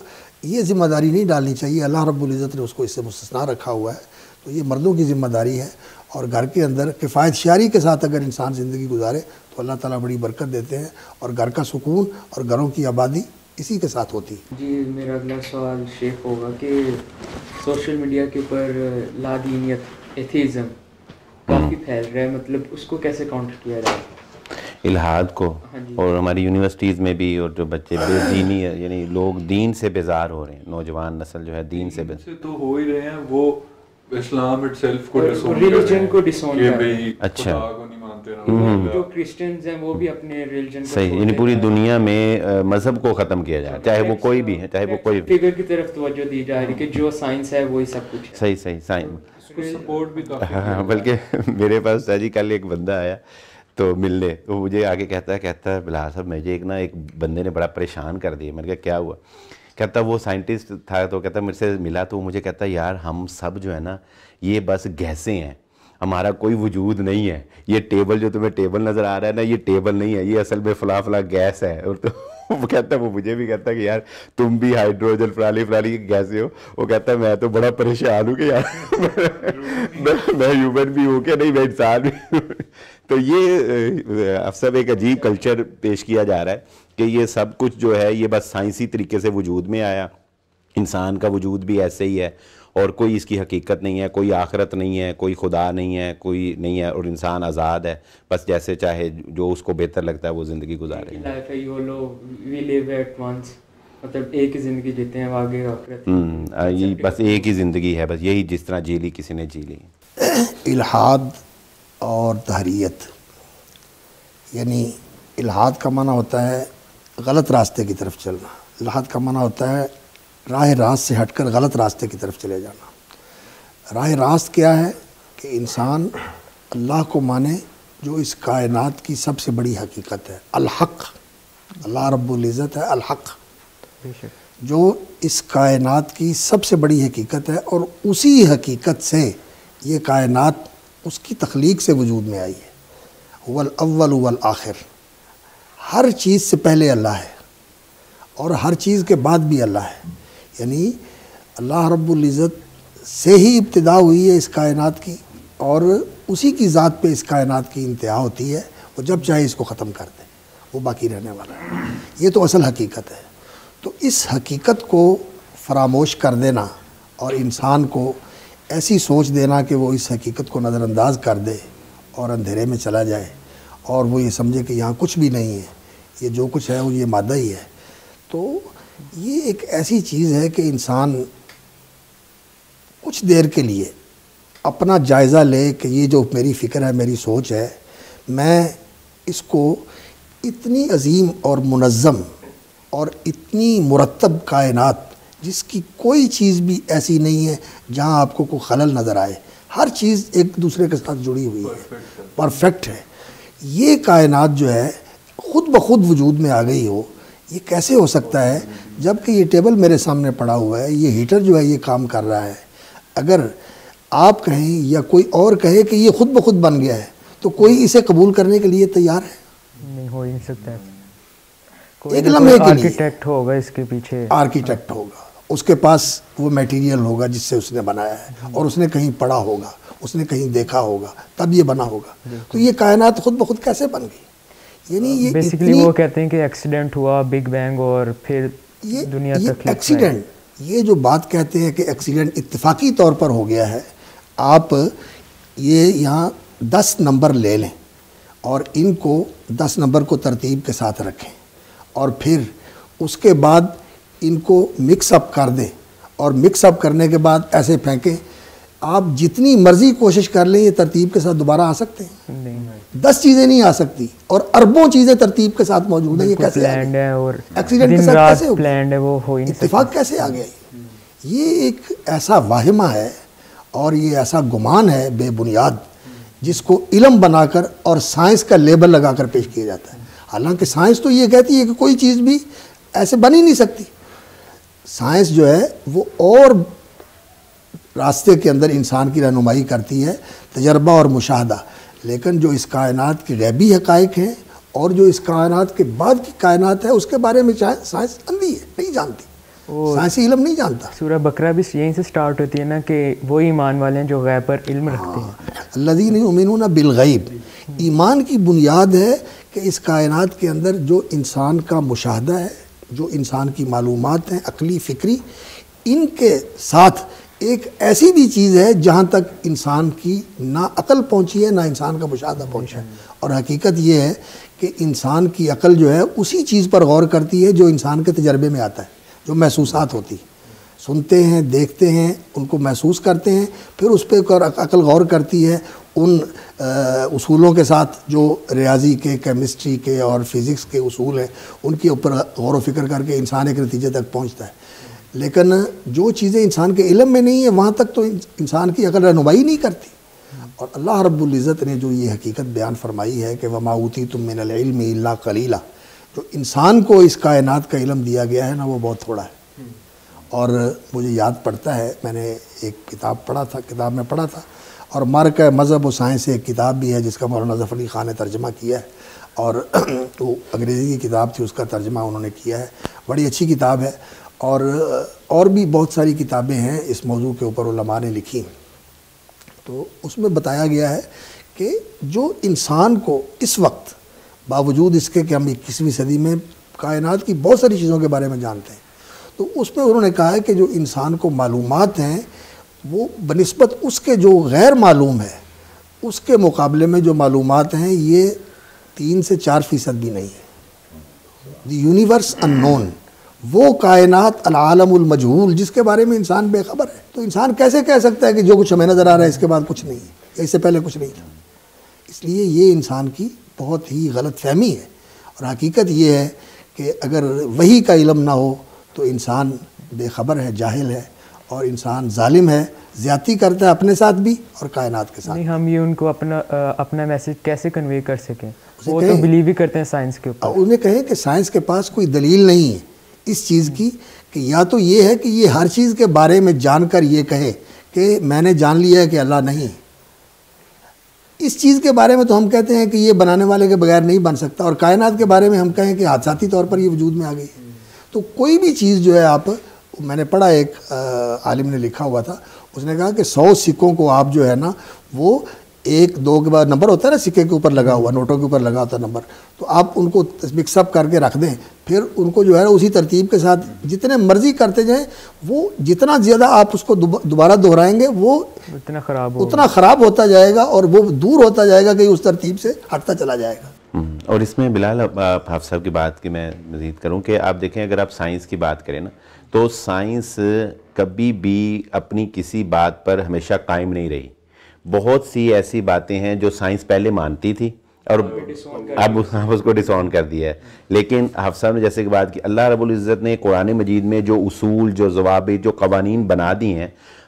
یہ ذمہ داری نہیں ڈالنی چاہیے, اللہ رب العزت نے اس کو اس سے مستثنا رکھا ہوا ہے. تو یہ مردوں کی ذمہ داری ہے, اور گھر کے اندر کفایت شعاری کے ساتھ اگر انسان زندگی گزارے تو اللہ تعالیٰ بڑی برکت دیتے ہیں, اور گھر کا سکون اور گھروں کی آبادی اسی کے ساتھ ہوتی. جی میرا اگلا سوال شیخ ہوگا کہ سوشل میڈیا کے اوپر لادینیت ایتھیزم کافی پھیل رہا ہے, مطلب اس کو کیسے کاؤنٹر کیا جائے؟ الحاد کو, اور ہماری یونیورسٹیز میں بھی, اور جو بچے بے دینی ہے, یعنی لوگ دین سے بیزار ہو رہے ہیں, نوجوان نسل جو ہے دین سے تو ہو ہی رہے ہیں, وہ اسلام اٹ سیلف کو ریلیجن کو ڈسون کر رہے ہیں. اچھا, جو کرسچنز ہیں وہ بھی اپنے ریلیجن کو صحیح, یعنی پوری دنیا میں مذہب کو ختم کیا جائے, چاہے وہ کوئی بھی ہے, چاہے وہ کوئی بھی. فگر کی طرف توجہ دی جا رہی کہ جو سائنس ہے وہی سب کچھ ہے. صحیح سائنس, سپورٹ بھی کافی. ہاں, بلکہ میرے پاس جی کل ایک بندہ آیا تو ملنے, وہ مجھے آگے کہتا ہے بلال صاحب مجھے ایک بندے نے بڑا پریشان کر دیا. میں نے کہا کیا ہوا؟ کہتا وہ سائنٹسٹ تھا, تو کہتا میرے سے ملا تو مجھے کہتا یار ہم سب جو ہے نا یہ بس گیسیں ہیں, ہمارا کوئی وجود نہیں ہے, یہ ٹیبل جو تمہیں ٹیبل نظر آ رہا ہے نا یہ ٹیبل نہیں ہے, یہ اصل میں فلاں فلاں گیس ہے. اور تو وہ کہتا ہے, وہ مجھے بھی کہتا ہے کہ یار تم بھی ہائیڈروجن فلاں گیسیں ہو. وہ کہتا ہے میں تو بڑا پریشان ہوں کہ یار میں ہیومن بھی ہوں کہ نہیں, میں انسان بھی ہوں. تو یہ سب ایک عجیب کلچر پیش کیا جا رہا ہے کہ یہ سب کچھ جو ہے یہ بس سائنسی طریقے سے وجود میں آیا, انسان کا وجود بھی ایسے ہی ہے, اور کوئی اس کی حقیقت نہیں ہے, کوئی آخرت نہیں ہے, کوئی خدا نہیں ہے, کوئی نہیں ہے, اور انسان آزاد ہے, بس جیسے چاہے جو اس کو بہتر لگتا ہے وہ زندگی گزارے. مطلب ایک ہی زندگی جیتے ہیں, آگے آخرت یہ بس ایک ہی زندگی ہے, بس یہی جس طرح جی لی کسی نے جی لی. الحاد اور دہریت, یعنی الحاد کا معنی ہوتا ہے غلط راستے کی طرف چلنا, الحاد کا معنی ہوتا ہے راہ راست سے ہٹ کر غلط راستے کی طرف چلے جانا. راہ راست کیا ہے کہ انسان اللہ کو مانے جو اس کائنات کی سب سے بڑی حقیقت ہے, الحق, اللہ رب العزت ہے الحق, جو اس کائنات کی سب سے بڑی حقیقت ہے, اور اسی حقیقت سے یہ کائنات اس کی تخلیق سے وجود میں آئی ہے. هو الاول والآخر, ہر چیز سے پہلے اللہ ہے اور ہر چیز کے بعد بھی اللہ ہے, یعنی اللہ رب العزت سے ہی ابتدا ہوئی ہے اس کائنات کی, اور اسی کی ذات پہ اس کائنات کی انتہا ہوتی ہے, وہ جب چاہے اس کو ختم کر دے, وہ باقی رہنے والا ہے. یہ تو اصل حقیقت ہے. تو اس حقیقت کو فراموش کر دینا اور انسان کو ایسی سوچ دینا کہ وہ اس حقیقت کو نظر انداز کر دے اور اندھیرے میں چلا جائے, اور وہ یہ سمجھے کہ یہاں کچھ بھی نہیں ہے, یہ جو کچھ ہے وہ یہ مادہ ہی ہے. تو یہ ایک ایسی چیز ہے کہ انسان کچھ دیر کے لیے اپنا جائزہ لے کہ یہ جو میری فکر ہے, میری سوچ ہے, میں اس کو اتنی عظیم اور منظم اور اتنی مرتب کائنات جس کی کوئی چیز بھی ایسی نہیں ہے جہاں آپ کو کوئی خلل نظر آئے, ہر چیز ایک دوسرے کے ساتھ جڑی ہوئی ہے, پرفیکٹ ہے. یہ کائنات جو ہے خود بخود وجود میں آ گئی ہو, یہ کیسے ہو سکتا ہے جب کہ یہ ٹیبل میرے سامنے پڑا ہوا ہے, یہ ہیٹر جو ہے یہ کام کر رہا ہے. اگر آپ کہیں یا کوئی اور کہے کہ یہ خود بخود بن گیا ہے تو کوئی اسے قبول کرنے کے لیے تیار ہے؟ نہیں, ہو ہی نہیں سکتا. ایک لمحے کے لیے آرکیٹیکٹ ہوگا, اس کے پیچھے آرکیٹیکٹ ہوگا, اس کے پاس وہ میٹیریل ہوگا جس سے اس نے بنایا ہے, اور اس نے کہیں پڑھا ہوگا, اس نے کہیں دیکھا ہوگا, تب یہ بنا ہوگا. تو یہ کائنات خود بخود کیسے بن گئی؟ یعنی یہ بیسیکلی وہ کہتے ہیں کہ ایکسیڈنٹ ہوا, بگ بینگ, اور پھر دنیا تک ایکسیڈنٹ, یہ جو بات کہتے ہیں کہ ایکسیڈنٹ اتفاقی طور پر ہو گیا ہے, آپ یہ یہاں 10 نمبر لے لیں اور ان کو 10 نمبر کو ترتیب کے ساتھ رکھیں, اور پھر اس کے بعد ان کو مکس اپ کر دیں, اور مکس اپ کرنے کے بعد ایسے پھینکیں. آپ جتنی مرضی کوشش کر لیں یہ ترتیب کے ساتھ دوبارہ آ سکتے ہیں؟ 10 چیزیں نہیں آ سکتی, اور اربوں چیزیں ترتیب کے ساتھ موجود ہیں. یہ کیسے ایکسیڈنٹ کے ساتھ کیسے ہو گیا؟ اتفاق کیسے آ گیا؟ یہ ایک ایسا واہمہ ہے اور یہ ایسا گمان ہے بے بنیاد, جس کو علم بنا کر اور سائنس کا لیبل لگا کر پیش کیا جاتا ہے. حالانکہ سائنس تو یہ کہتی ہے کہ کوئی چیز بھی ایسے بن ہی نہیں سکتی. سائنس جو ہے وہ اور راستے کے اندر انسان کی رہنمائی کرتی ہے, تجربہ اور مشاہدہ, لیکن جو اس کائنات کے غیبی حقائق ہیں اور جو اس کائنات کے بعد کی کائنات ہے اس کے بارے میں سائنس اندھی ہے, نہیں جانتی, سائنسی علم نہیں جانتا. سورہ بقرہ بھی یہیں سے سٹارٹ ہوتی ہے نا کہ وہ ایمان والے ہیں جو غیب پر علم رکھتے ہیں. الذین یؤمنون بالغیب, ایمان کی بنیاد ہے کہ اس کائنات کے اندر جو انسان کا مشاہدہ ہے, جو انسان کی معلومات ہیں عقلی فکری، ان کے ساتھ ایک ایسی بھی چیز ہے جہاں تک انسان کی نہ عقل پہنچی ہے نہ انسان کا مشاہدہ پہنچا ہے، اور حقیقت یہ ہے کہ انسان کی عقل جو ہے اسی چیز پر غور کرتی ہے جو انسان کے تجربے میں آتا ہے، جو محسوسات ہوتی، سنتے ہیں، دیکھتے ہیں، ان کو محسوس کرتے ہیں، پھر اس پہ عقل غور کرتی ہے ان اصولوں کے ساتھ جو ریاضی کے، کیمسٹری کے اور فزکس کے اصول ہیں، ان کے اوپر غور و فکر کر کے انسان ایک نتیجے تک پہنچتا ہے۔ لیکن جو چیزیں انسان کے علم میں نہیں ہیں وہاں تک تو انسان کی عقل رہنمائی نہیں کرتی۔ اور اللہ رب العزت نے جو یہ حقیقت بیان فرمائی ہے کہ وَمَا أُوتِيتُم مِّنَ الْعِلْمِ إِلَّا قَلِيلًا، جو انسان کو اس کائنات کا علم دیا گیا ہے نا وہ بہت تھوڑا ہے۔ اور مجھے یاد پڑتا ہے، میں نے ایک کتاب میں پڑھا تھا، اور مارکہ مذہب و سائنس ایک کتاب بھی ہے جس کا مولانا ظفر علی خان نے ترجمہ کیا ہے، اور وہ انگریزی کی کتاب تھی، اس کا ترجمہ انہوں نے کیا ہے، بڑی اچھی کتاب ہے۔ اور بھی بہت ساری کتابیں ہیں اس موضوع کے اوپر علماء نے لکھی، تو اس میں بتایا گیا ہے کہ جو انسان کو اس وقت باوجود اس کے کہ ہم 21ویں صدی میں کائنات کی بہت ساری چیزوں کے بارے میں جانتے ہیں، تو اس میں انہوں نے کہا ہے کہ جو انسان کو معلومات ہیں وہ بنسبت اس کے جو غیر معلوم ہے اس کے مقابلے میں جو معلومات ہیں یہ 3 سے 4% بھی نہیں ہے۔ دی یونیورس ان نون، وہ کائنات العالم المجہول جس کے بارے میں انسان بے خبر ہے، تو انسان کیسے کہہ سکتا ہے کہ جو کچھ ہمیں نظر آ رہا ہے اس کے بعد کچھ نہیں ہے، اس سے پہلے کچھ نہیں تھا؟ اس لیے یہ انسان کی بہت ہی غلط فہمی ہے، اور حقیقت یہ ہے کہ اگر وحی کا علم نہ ہو تو انسان بے خبر ہے، جاہل ہے، اور انسان ظالم ہے، زیادتی کرتا ہے اپنے ساتھ بھی اور کائنات کے ساتھ۔ نہیں، ہم یہ ان کو اپنا میسج کیسے کنوے کر سکیں؟ وہ تو بلیو ہی کرتے ہیں سائنس کے اوپر۔ انہیں کہیں کہ سائنس کے پاس کوئی دلیل نہیں ہے اس چیز کی، کہ یا تو یہ ہے کہ یہ ہر چیز کے بارے میں جان کر یہ کہے کہ میں نے جان لیا ہے کہ اللہ نہیں، اس چیز کے بارے میں تو ہم کہتے ہیں کہ یہ بنانے والے کے بغیر نہیں بن سکتا، اور کائنات کے بارے میں ہم کہیں کہ حادثاتی طور پر یہ وجود میں آ گئی ہے۔ تو کوئی بھی چیز جو ہے میں نے پڑھا، ایک عالم نے لکھا ہوا تھا، اس نے کہا کہ 100 سکوں کو آپ جو ہے نا وہ 1 2 کے بعد نمبر ہوتا ہے نا سکے کے اوپر لگا ہوا، نوٹوں کے اوپر لگا ہوتا نمبر، تو آپ ان کو مکس اپ کر کے رکھ دیں، پھر ان کو جو ہے اسی ترتیب کے ساتھ جتنے مرضی کرتے جائیں، وہ جتنا زیادہ آپ اس کو دوبارہ دہرائیں گے وہ اتنا خراب ہوتا جائے گا، اور وہ دور ہوتا جائے گا کہ اس ترتیب سے ہٹتا چلا جائے گا۔ اور اس میں بلال حافظ صاحب کی بات کی میں مزید کروں کہ آپ دیکھیں اگر آپ سائنس کی بات کریں نا تو سائنس کبھی بھی اپنی کسی بات پر ہمیشہ قائم نہیں رہی۔ بہت سی ایسی باتیں ہیں جو سائنس پہلے مانتی تھی اور اب اس کو ڈس آن کر دیا ہے، لیکن حافظ صاحب نے جیسے کہ بات کی، اللہ رب العزت نے قرآن مجید میں جو اصول، جو ضوابط، جو قوانین بنا دی ہیں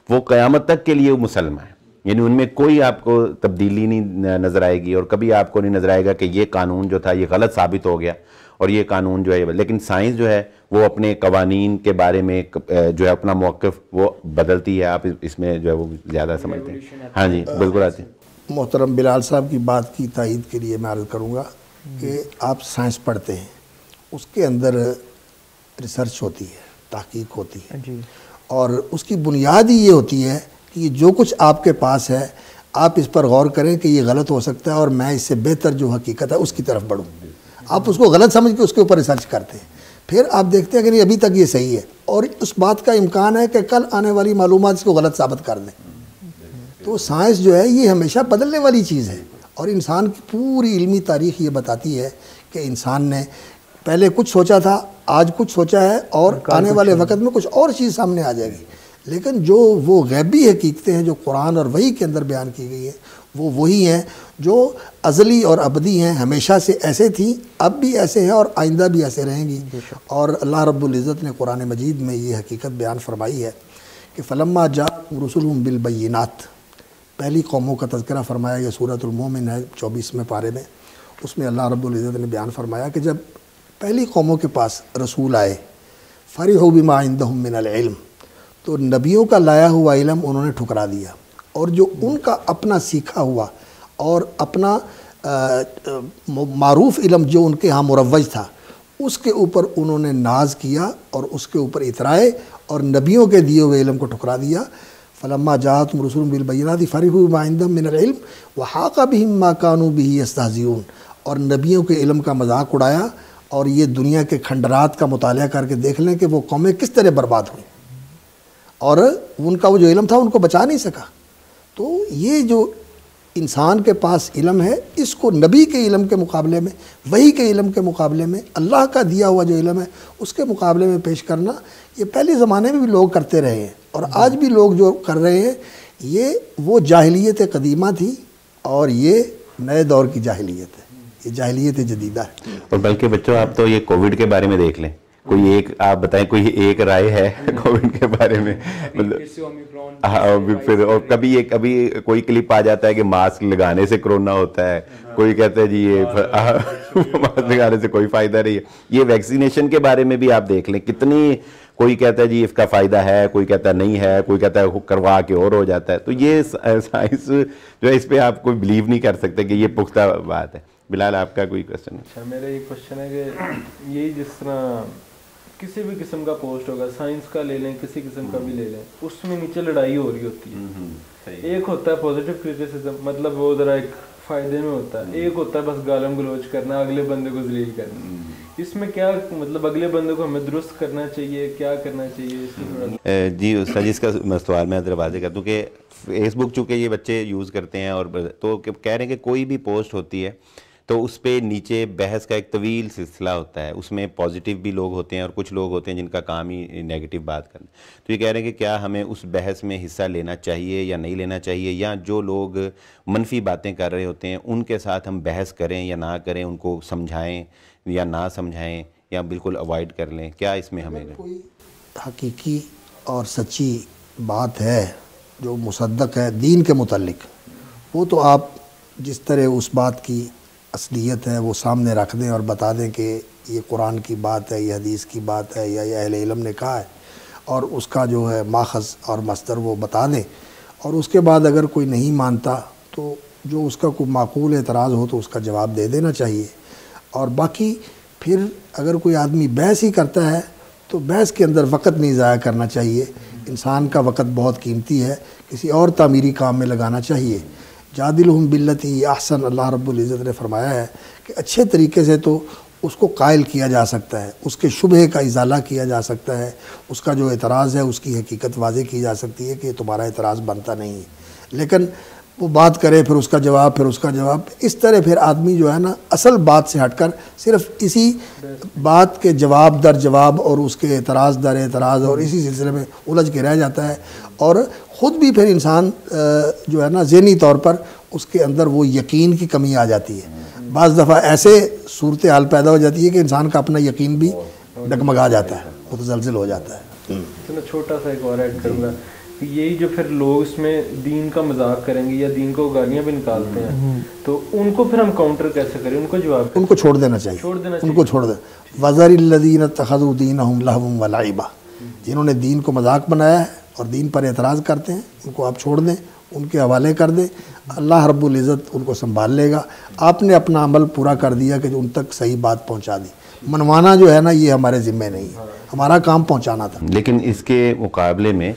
وہ قیامت تک کے لیے مسلم ہیں، یعنی ان میں کوئی آپ کو تبدیلی نہیں نظر آئے گی، اور کبھی آپ کو نہیں نظر آئے گا کہ یہ قانون جو تھا یہ غلط ثابت ہو گیا اور یہ قانون جو ہے، لیکن سائنس جو ہے وہ اپنے قوانین کے بارے میں جو ہے اپنا موقف وہ بدلتی ہے۔ آپ اس میں جو ہے وہ زیادہ سمجھتے ہیں۔ ہاں جی بالکل آتے ہیں۔ محترم بلال صاحب کی بات کی تائید کے لیے میں عرض کروں گا کہ آپ سائنس پڑھتے ہیں، اس کے اندر ریسرچ ہوتی ہے، تحقیق ہوتی ہے، اور اس کی بنیاد ہی یہ ہوتی ہے کہ یہ جو کچھ آپ کے پاس ہے آپ اس پر غور کریں کہ یہ غلط ہو سکتا ہے اور میں اس سے بہتر جو حقیقت ہے اس کی طرف بڑھوں۔ آپ اس کو غلط سمجھ کے اس کے اوپر ریسرچ کرتے ہیں، پھر آپ دیکھتے ہیں کہ نہیں ابھی تک یہ صحیح ہے، اور اس بات کا امکان ہے کہ کل آنے والی معلومات اس کو غلط ثابت کر دیں۔ تو سائنس جو ہے یہ ہمیشہ بدلنے والی چیز ہے، اور انسان کی پوری علمی تاریخ یہ بتاتی ہے کہ انسان نے پہلے کچھ سوچا تھا، آج کچھ سوچا ہے، اور آنے والے وقت میں کچھ اور چیز سامنے آ جائے گی، لیکن جو وہ غیبی حقیقتیں ہیں جو قرآن اور وحی کے اندر بیان کی گئی ہیں وہ وہی ہیں جو ازلی اور ابدی ہیں، ہمیشہ سے ایسے تھیں، اب بھی ایسے ہیں اور آئندہ بھی ایسے رہیں گی۔ اور اللہ رب العزت نے قرآن مجید میں یہ حقیقت بیان فرمائی ہے کہ فلما جاءتهم رسلهم بالبینات، پہلی قوموں کا تذکرہ فرمایا، یہ سورۃ المومن ہے 24ویں پارے میں، اس میں اللہ رب العزت نے بیان فرمایا کہ جب پہلی قوموں کے پاس رسول آئے، فرحوا بما عندهم من العلم، تو نبیوں کا لایا ہوا علم انہوں نے ٹھکرا دیا، اور جو ان کا اپنا سیکھا ہوا اور اپنا معروف علم جو ان کے ہاں مروج تھا اس کے اوپر انہوں نے ناز کیا اور اس کے اوپر اترائے اور نبیوں کے دیے ہوئے علم کو ٹھکرا دیا۔ فلما جاءتهم رسلهم بالبینات فرحوا بما عندهم من العلم وحاق بهم ما كانوا به يستهزئون، اور نبیوں کے علم کا مذاق اڑایا اور یہ دنیا کے کھنڈرات کا مطالعہ کر کے دیکھ لیں کہ وہ قومیں کس طرح برباد ہوئیں اور ان کا وہ جو علم تھا ان کو بچا نہیں سکا. تو یہ جو انسان کے پاس علم ہے اس کو نبی کے علم کے مقابلے میں, وحی کے علم کے مقابلے میں, اللہ کا دیا ہوا جو علم ہے اس کے مقابلے میں پیش کرنا, یہ پہلے زمانے میں بھی لوگ کرتے رہے ہیں اور آج بھی لوگ جو کر رہے ہیں یہ وہ جاہلیت قدیمہ تھی اور یہ نئے دور کی جاہلیت ہے, یہ جاہلیت جدیدہ ہے. اور بلکہ بچوں آپ تو یہ کووڈ کے بارے میں دیکھ لیں, کوئی ایک آپ بتائیں کوئی ایک رائے ہے کووڈ کے بارے میں, پھر اور کبھی کوئی کلپ آ جاتا ہے کہ ماسک لگانے سے کرونا ہوتا ہے, کوئی کہتا ہے جی یہ ماسک لگانے سے کوئی فائدہ نہیں ہے. یہ ویکسینیشن کے بارے میں بھی آپ دیکھ لیں کتنی, کوئی کہتا ہے جی اس کا فائدہ ہے, کوئی کہتا ہے نہیں ہے, کوئی کہتا ہے کروا کے اور ہو جاتا ہے. تو یہ سائنس جو ہے اس پہ آپ کوئی بلیو نہیں کر سکتے کہ یہ پختہ بات ہے. بلال آپ کا کوئی کوشچن؟ اچھا میرا یہ کوشچن ہے کہ یہی جس طرح کسی بھی قسم کا پوسٹ ہوگا, سائنس کا لے لیں, کسی قسم کا بھی لے لیں, اس میں نیچے لڑائی ہو رہی ہوتی ہے. ایک ہوتا ہے پازیٹیو کرٹیسزم, مطلب وہ ذرا ایک فائدے میں ہوتا ہے, ایک ہوتا ہے بس گالم گلوچ کرنا, اگلے بندے کو ذلیل کرنا. اس میں کیا مطلب اگلے بندے کو ہمیں درست کرنا چاہیے, کیا کرنا چاہیے؟ جی استاد جی, اس کا سوال میں ذرا واضح کر دوں کہ فیس بک چونکہ یہ بچے یوز کرتے ہیں اور تو کہہ رہے ہیں کہ کوئی بھی پوسٹ ہوتی ہے تو اس پہ نیچے بحث کا ایک طویل سلسلہ ہوتا ہے, اس میں پازیٹیو بھی لوگ ہوتے ہیں اور کچھ لوگ ہوتے ہیں جن کا کام ہی نیگیٹو بات کرنا. تو یہ کہہ رہے ہیں کہ کیا ہمیں اس بحث میں حصہ لینا چاہیے یا نہیں لینا چاہیے, یا جو لوگ منفی باتیں کر رہے ہوتے ہیں ان کے ساتھ ہم بحث کریں یا نہ کریں, ان کو سمجھائیں یا نہ سمجھائیں یا بالکل اوائڈ کر لیں, کیا اس میں ہمیں کوئی حقیقی اور سچی بات ہے جو مصدق ہے دین کے متعلق, وہ تو آپ جس طرح اس بات کی اصلیت ہے وہ سامنے رکھ دیں اور بتا دیں کہ یہ قرآن کی بات ہے, یہ حدیث کی بات ہے, یا یہ اہل علم نے کہا ہے, اور اس کا جو ہے ماخذ اور مصدر وہ بتا دیں. اور اس کے بعد اگر کوئی نہیں مانتا تو جو اس کا کوئی معقول اعتراض ہو تو اس کا جواب دے دینا چاہیے. اور باقی پھر اگر کوئی آدمی بحث ہی کرتا ہے تو بحث کے اندر وقت نہیں ضائع کرنا چاہیے. انسان کا وقت بہت قیمتی ہے, کسی اور تعمیری کام میں لگانا چاہیے. جادلہم باللتی احسن, اللہ رب العزت نے فرمایا ہے کہ اچھے طریقے سے تو اس کو قائل کیا جا سکتا ہے, اس کے شبہے کا ازالہ کیا جا سکتا ہے, اس کا جو اعتراض ہے اس کی حقیقت واضح کی جا سکتی ہے کہ تمہارا اعتراض بنتا نہیں ہے. لیکن وہ بات کرے پھر اس کا جواب, پھر اس کا جواب, اس طرح پھر آدمی جو ہے نا اصل بات سے ہٹ کر صرف اسی بات کے جواب در جواب اور اس کے اعتراض در اعتراض اور اسی سلسلے میں الجھ کے رہ جاتا ہے. اور خود بھی پھر انسان جو ہے نا ذہنی طور پر اس کے اندر وہ یقین کی کمی آ جاتی ہے. بعض دفعہ ایسے صورتحال پیدا ہو جاتی ہے کہ انسان کا اپنا یقین بھی ڈگمگا جاتا ہے, متزلزل ہو جاتا ہے. چلو چھوٹا سا ایک اور ایڈ کروں گا, یہی جو پھر لوگ اس میں دین کا مذاق کریں گے یا دین کو گالیاں بھی نکالتے ہیں تو ان کو پھر ہم کاؤنٹر کیسے کریں, ان کو جواب ان کو چھوڑ دینا چاہیے, ان کو چھوڑ دیں. وَذَرِ الَّذِينَ اتَّخَذُوا دِينَهُمْ لَهْوًا وَلَعِبًا, جنہوں نے دین کو مذاق بنایا ہے اور دین پر اعتراض کرتے ہیں ان کو آپ چھوڑ دیں, ان کے حوالے کر دیں. اللہ رب العزت ان کو سنبھال لے گا. آپ نے اپنا عمل پورا کر دیا کہ ان تک صحیح بات پہنچا دی. منوانا جو ہے نا یہ ہمارے ذمہ نہیں ہے, ہمارا کام پہنچانا تھا. لیکن اس کے مقابلے میں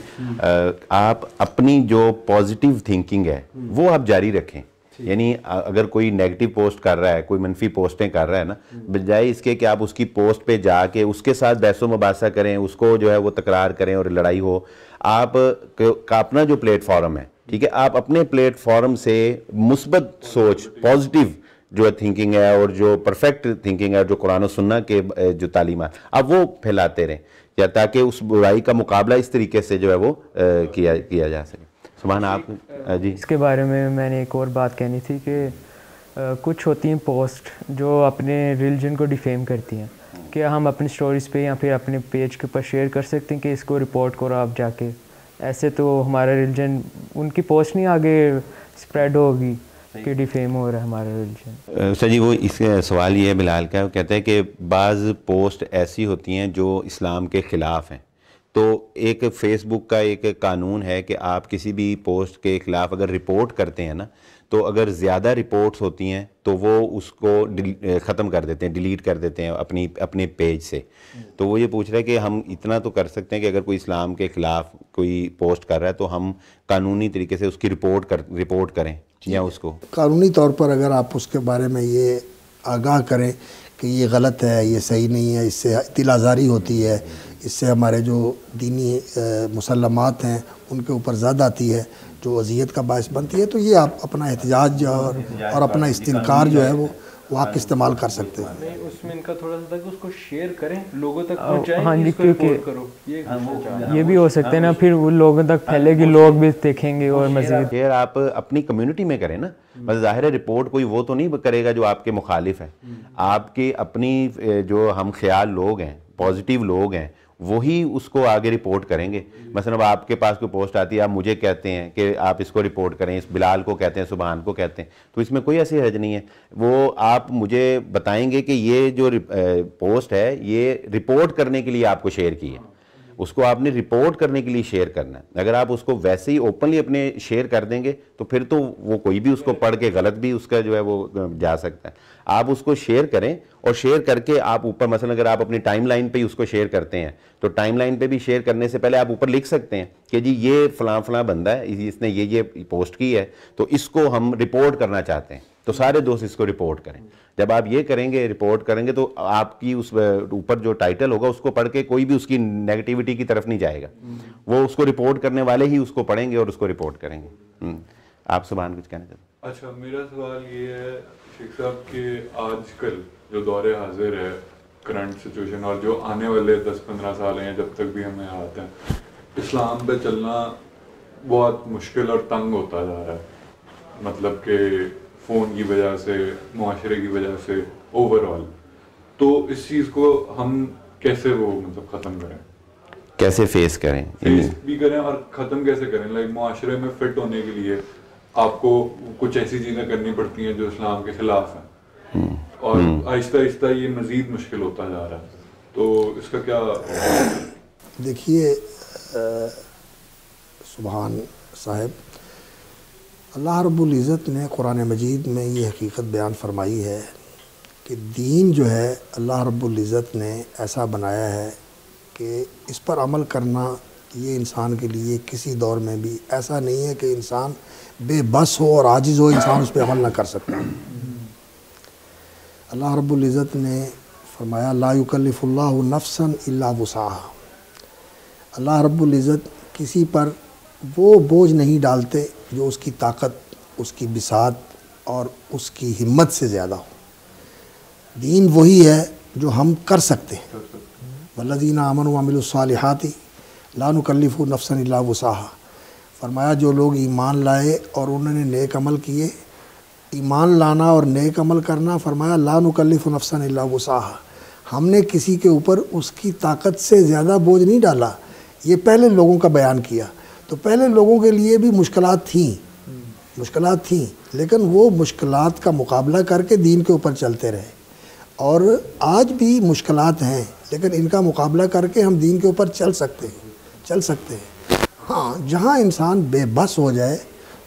آپ اپنی جو پازیٹیو تھنکنگ ہے وہ آپ جاری رکھیں. یعنی اگر کوئی نیگیٹو پوسٹ کر رہا ہے, کوئی منفی پوسٹیں کر رہا ہے نا, بجائے اس کے کہ آپ اس کی پوسٹ پہ جا کے اس کے ساتھ بحث و مباحثہ کریں, اس کو جو ہے وہ تکرار کریں اور لڑائی ہو, آپ کا اپنا جو پلیٹ فارم ہے, ٹھیک ہے, آپ اپنے پلیٹ فارم سے مثبت سوچ, پازیٹیو جو تھنکنگ ہے اور جو پرفیکٹ تھنکنگ ہے, جو قرآن و سنت کے جو تعلیمات, آپ وہ پھیلاتے رہیں, یا تاکہ اس برائی کا مقابلہ اس طریقے سے جو ہے وہ کیا جا سکے. سبحان آپ جی. اس کے بارے میں نے ایک اور بات کہنی تھی کہ کچھ ہوتی ہیں پوسٹ جو اپنے ریلیجن کو ڈیفیم کرتی ہیں. کیا ہم اپنی سٹوریز پہ یا پھر اپنے پیج کے اوپر شیئر کر سکتے ہیں کہ اس کو رپورٹ کرو آپ جا کے؟ ایسے تو ہمارا ریلیجن, ان کی پوسٹ نہیں آگے اسپریڈ ہوگی کہ ڈیفیم ہو رہا ہے ہمارا ریلیجن. سر جی, وہ اس کا سوال یہ ہے بلال کا, وہ کہتا ہے کہ بعض پوسٹ ایسی ہوتی ہیں جو اسلام کے خلاف ہیں. تو ایک فیس بک کا ایک قانون ہے کہ آپ کسی بھی پوسٹ کے خلاف اگر رپورٹ کرتے ہیں نا, تو اگر زیادہ رپورٹس ہوتی ہیں تو وہ اس کو ختم کر دیتے ہیں, ڈیلیٹ کر دیتے ہیں اپنے پیج سے. تو وہ یہ پوچھ رہا ہے کہ ہم اتنا تو کر سکتے ہیں کہ اگر کوئی اسلام کے خلاف کوئی پوسٹ کر رہا ہے تو ہم قانونی طریقے سے اس کی رپورٹ کریں, یا اس کو قانونی طور پر اگر آپ اس کے بارے میں یہ آگاہ کریں کہ یہ غلط ہے، یہ صحیح نہیں ہے، اس سے اطلاع زاری ہوتی ہے، اس سے ہمارے جو دینی مسلمات ہیں ان کے اوپر زد آتی ہے جو اذیت کا باعث بنتی ہے، تو یہ آپ اپنا احتجاج اور اپنا استنکار جو ہے وہ آپ استعمال کر سکتے ہیں۔ اس میں ان کا تھوڑا سا اس کو شیئر کریں، لوگوں تک پہنچائیں، ہاں جی، اس کو رپورٹ کرو، یہ بھی ہو سکتے ہیں نا، پھر وہ لوگوں تک پھیلے گی، لوگ بھی دیکھیں گے اور مزید شیئر آپ اپنی کمیونٹی میں کریں نا، بس ظاہر ہے رپورٹ کوئی وہ تو نہیں کرے گا جو آپ کے مخالف ہیں، آپ کی اپنی جو ہم خیال لوگ ہیں، پازیٹیو لوگ ہیں، وہی اس کو آگے رپورٹ کریں گے۔ مثلا اب آپ کے پاس کوئی پوسٹ آتی ہے، آپ مجھے کہتے ہیں کہ آپ اس کو رپورٹ کریں، اس بلال کو کہتے ہیں، سبحان کو کہتے ہیں، تو اس میں کوئی ایسی حرج نہیں ہے، وہ آپ مجھے بتائیں گے کہ یہ جو پوسٹ ہے یہ رپورٹ کرنے کے لیے آپ کو شیئر کی ہے، اس کو آپ نے رپورٹ کرنے کے لیے شیئر کرنا ہے۔ اگر آپ اس کو ویسے ہی اوپنلی اپنے شیئر کر دیں گے تو پھر تو وہ کوئی بھی اس کو پڑھ کے غلط بھی اس کا جو ہے وہ جا سکتا ہے۔ آپ اس کو شیئر کریں، اور شیئر کر کے آپ اوپر مثلا اگر آپ اپنی ٹائم لائن پہ ہی اس کو شیئر کرتے ہیں تو ٹائم لائن پہ بھی شیئر کرنے سے پہلے آپ اوپر لکھ سکتے ہیں کہ جی یہ فلاں فلاں بندہ ہے، اس نے یہ پوسٹ کی ہے، تو اس کو ہم رپورٹ کرنا چاہتے ہیں، تو سارے دوست اس کو رپورٹ کریں۔ جب آپ یہ کریں گے، رپورٹ کریں گے، تو آپ کی اس اوپر جو ٹائٹل ہوگا اس کو پڑھ کے کوئی بھی اس کی نیگیٹیوٹی کی طرف نہیں جائے گا، وہ اس کو رپورٹ کرنے والے ہی اس کو پڑھیں گے اور اس کو رپورٹ کریں گے۔ آپ سبحان کچھ کہنا چاہتے ہیں؟ اچھا، میرا سوال یہ ہے شیخ صاحب کہ آج کل جو دور حاضر ہے، کرنٹ سچویشن، اور جو آنے والے 10-15 سال ہیں جب تک بھی ہمیں آتے ہیں، اسلام پہ چلنا بہت مشکل اور تنگ ہوتا جا رہا ہے، مطلب کہ فون کی وجہ سے، معاشرے کی وجہ سے، اوور آل۔ تو اس چیز کو ہم کیسے وہ مطلب ختم کریں، کیسے فیس کریں، فیس بھی کریں اور ختم کیسے کریں؟ لائک معاشرے میں فٹ ہونے کے لیے آپ کو کچھ ایسی چیزیں کرنی پڑتی ہیں جو اسلام کے خلاف ہیں، اور آہستہ آہستہ یہ مزید مشکل ہوتا جا رہا ہے، تو اس کا کیا؟ دیکھیے سبحان صاحب، اللہ رب العزت نے قرآن مجید میں یہ حقیقت بیان فرمائی ہے کہ دین جو ہے اللہ رب العزت نے ایسا بنایا ہے کہ اس پر عمل کرنا یہ انسان کے لیے کسی دور میں بھی ایسا نہیں ہے کہ انسان بے بس ہو اور عاجز ہو، انسان اس پہ عمل نہ کر سکتا۔ اللہ رب العزت نے فرمایا لا یکلف اللہ نفسا الا وسعها، اللہ رب العزت کسی پر وہ بوجھ نہیں ڈالتے جو اس کی طاقت، اس کی بساط اور اس کی ہمت سے زیادہ ہو۔ دین وہی ہے جو ہم کر سکتے ہیں، والذین آمنوا وعملوا الصالحات لا نکلف نفسا الا وسعها، فرمایا جو لوگ ایمان لائے اور انہوں نے نیک عمل کیے، ایمان لانا اور نیک عمل کرنا، فرمایا لا نکلف نفسا الا وسعها، ہم نے کسی کے اوپر اس کی طاقت سے زیادہ بوجھ نہیں ڈالا۔ یہ پہلے لوگوں کا بیان کیا، تو پہلے لوگوں کے لیے بھی مشکلات تھیں، لیکن وہ مشکلات کا مقابلہ کر کے دین کے اوپر چلتے رہے، اور آج بھی مشکلات ہیں لیکن ان کا مقابلہ کر کے ہم دین کے اوپر چل سکتے ہیں۔ ہاں، جہاں انسان بے بس ہو جائے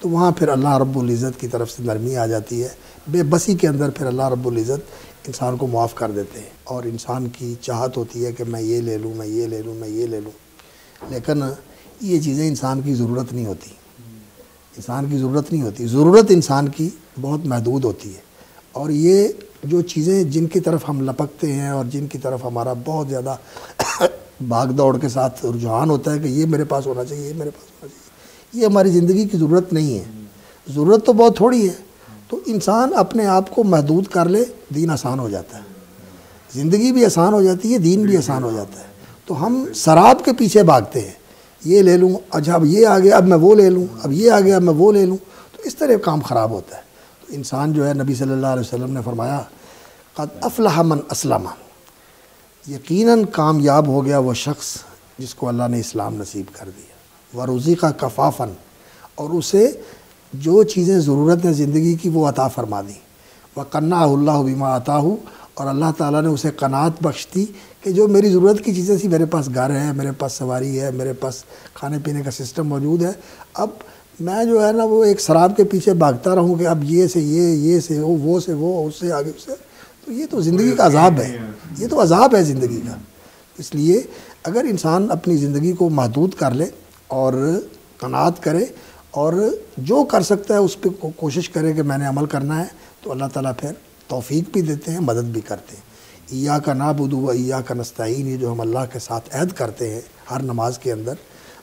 تو وہاں پھر اللہ رب العزت کی طرف سے نرمی آ جاتی ہے، بے بسی کے اندر پھر اللہ رب العزت انسان کو معاف کر دیتے ہیں، اور انسان کی چاہت ہوتی ہے کہ میں یہ لے لوں، میں یہ لے لوں، میں یہ لے لوں، لیکن یہ چیزیں انسان کی ضرورت نہیں ہوتی، ضرورت انسان کی بہت محدود ہوتی ہے۔ اور یہ جو چیزیں جن کی طرف ہم لپکتے ہیں اور جن کی طرف ہمارا بہت زیادہ بھاگ دوڑ کے ساتھ رجحان ہوتا ہے کہ یہ میرے پاس ہونا چاہیے، یہ میرے پاس ہونا چاہیے، یہ ہماری زندگی کی ضرورت نہیں ہے، ضرورت تو بہت تھوڑی ہے۔ تو انسان اپنے آپ کو محدود کر لے، دین آسان ہو جاتا ہے، زندگی بھی آسان ہو جاتی ہے، دین بھی آسان ہو جاتا ہے۔ تو ہم سراب کے پیچھے بھاگتے ہیں، یہ لے لوں، اچھا اب یہ آ گیا اب میں وہ لے لوں، اب یہ آ گیا اب میں وہ لے لوں، تو اس طرح کام خراب ہوتا ہے۔ تو انسان جو ہے، نبی صلی اللہ علیہ وسلم نے فرمایا قد افلح من اسلم، یقیناً کامیاب ہو گیا وہ شخص جس کو اللہ نے اسلام نصیب کر دیا، ورزق کفافاً، اور اسے جو چیزیں ضرورت ہیں زندگی کی وہ عطا فرما دی، وقنعہ اللہ بما عطاہ، اور اللہ تعالیٰ نے اسے قناعت بخش دی کہ جو میری ضرورت کی چیزیں تھی، میرے پاس گھر ہے، میرے پاس سواری ہے، میرے پاس کھانے پینے کا سسٹم موجود ہے، اب میں جو ہے نا وہ ایک سراب کے پیچھے بھاگتا رہوں کہ اب یہ سے یہ سے وہ سے وہ، اس سے آگے اس سے، تو یہ تو زندگی کا عذاب ہے، یہ تو عذاب ہے زندگی کا۔ اس لیے اگر انسان اپنی زندگی کو محدود کر لے اور قناعت کرے اور جو کر سکتا ہے اس پہ کوشش کرے کہ میں نے عمل کرنا ہے، تو اللہ تعالیٰ پھر توفیق بھی دیتے ہیں، مدد بھی کرتے ہیں۔ ایاک نعبد و ایاک نستعین، یہ جو ہم اللہ کے ساتھ عہد کرتے ہیں ہر نماز کے اندر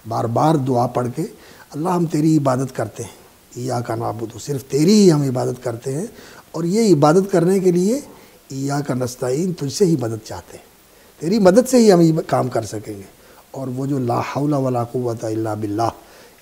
بار بار دعا پڑھ کے، اللہ ہم تیری عبادت کرتے ہیں، ایاک نعبد، صرف تیری ہی ہم عبادت کرتے ہیں، اور یہ عبادت کرنے کے لیے ایاک نستعین، تجھ سے ہی مدد چاہتے ہیں، تیری مدد سے ہی ہم یہ کام کر سکیں گے۔ اور وہ جو لا حول ولا قوت الا باللہ،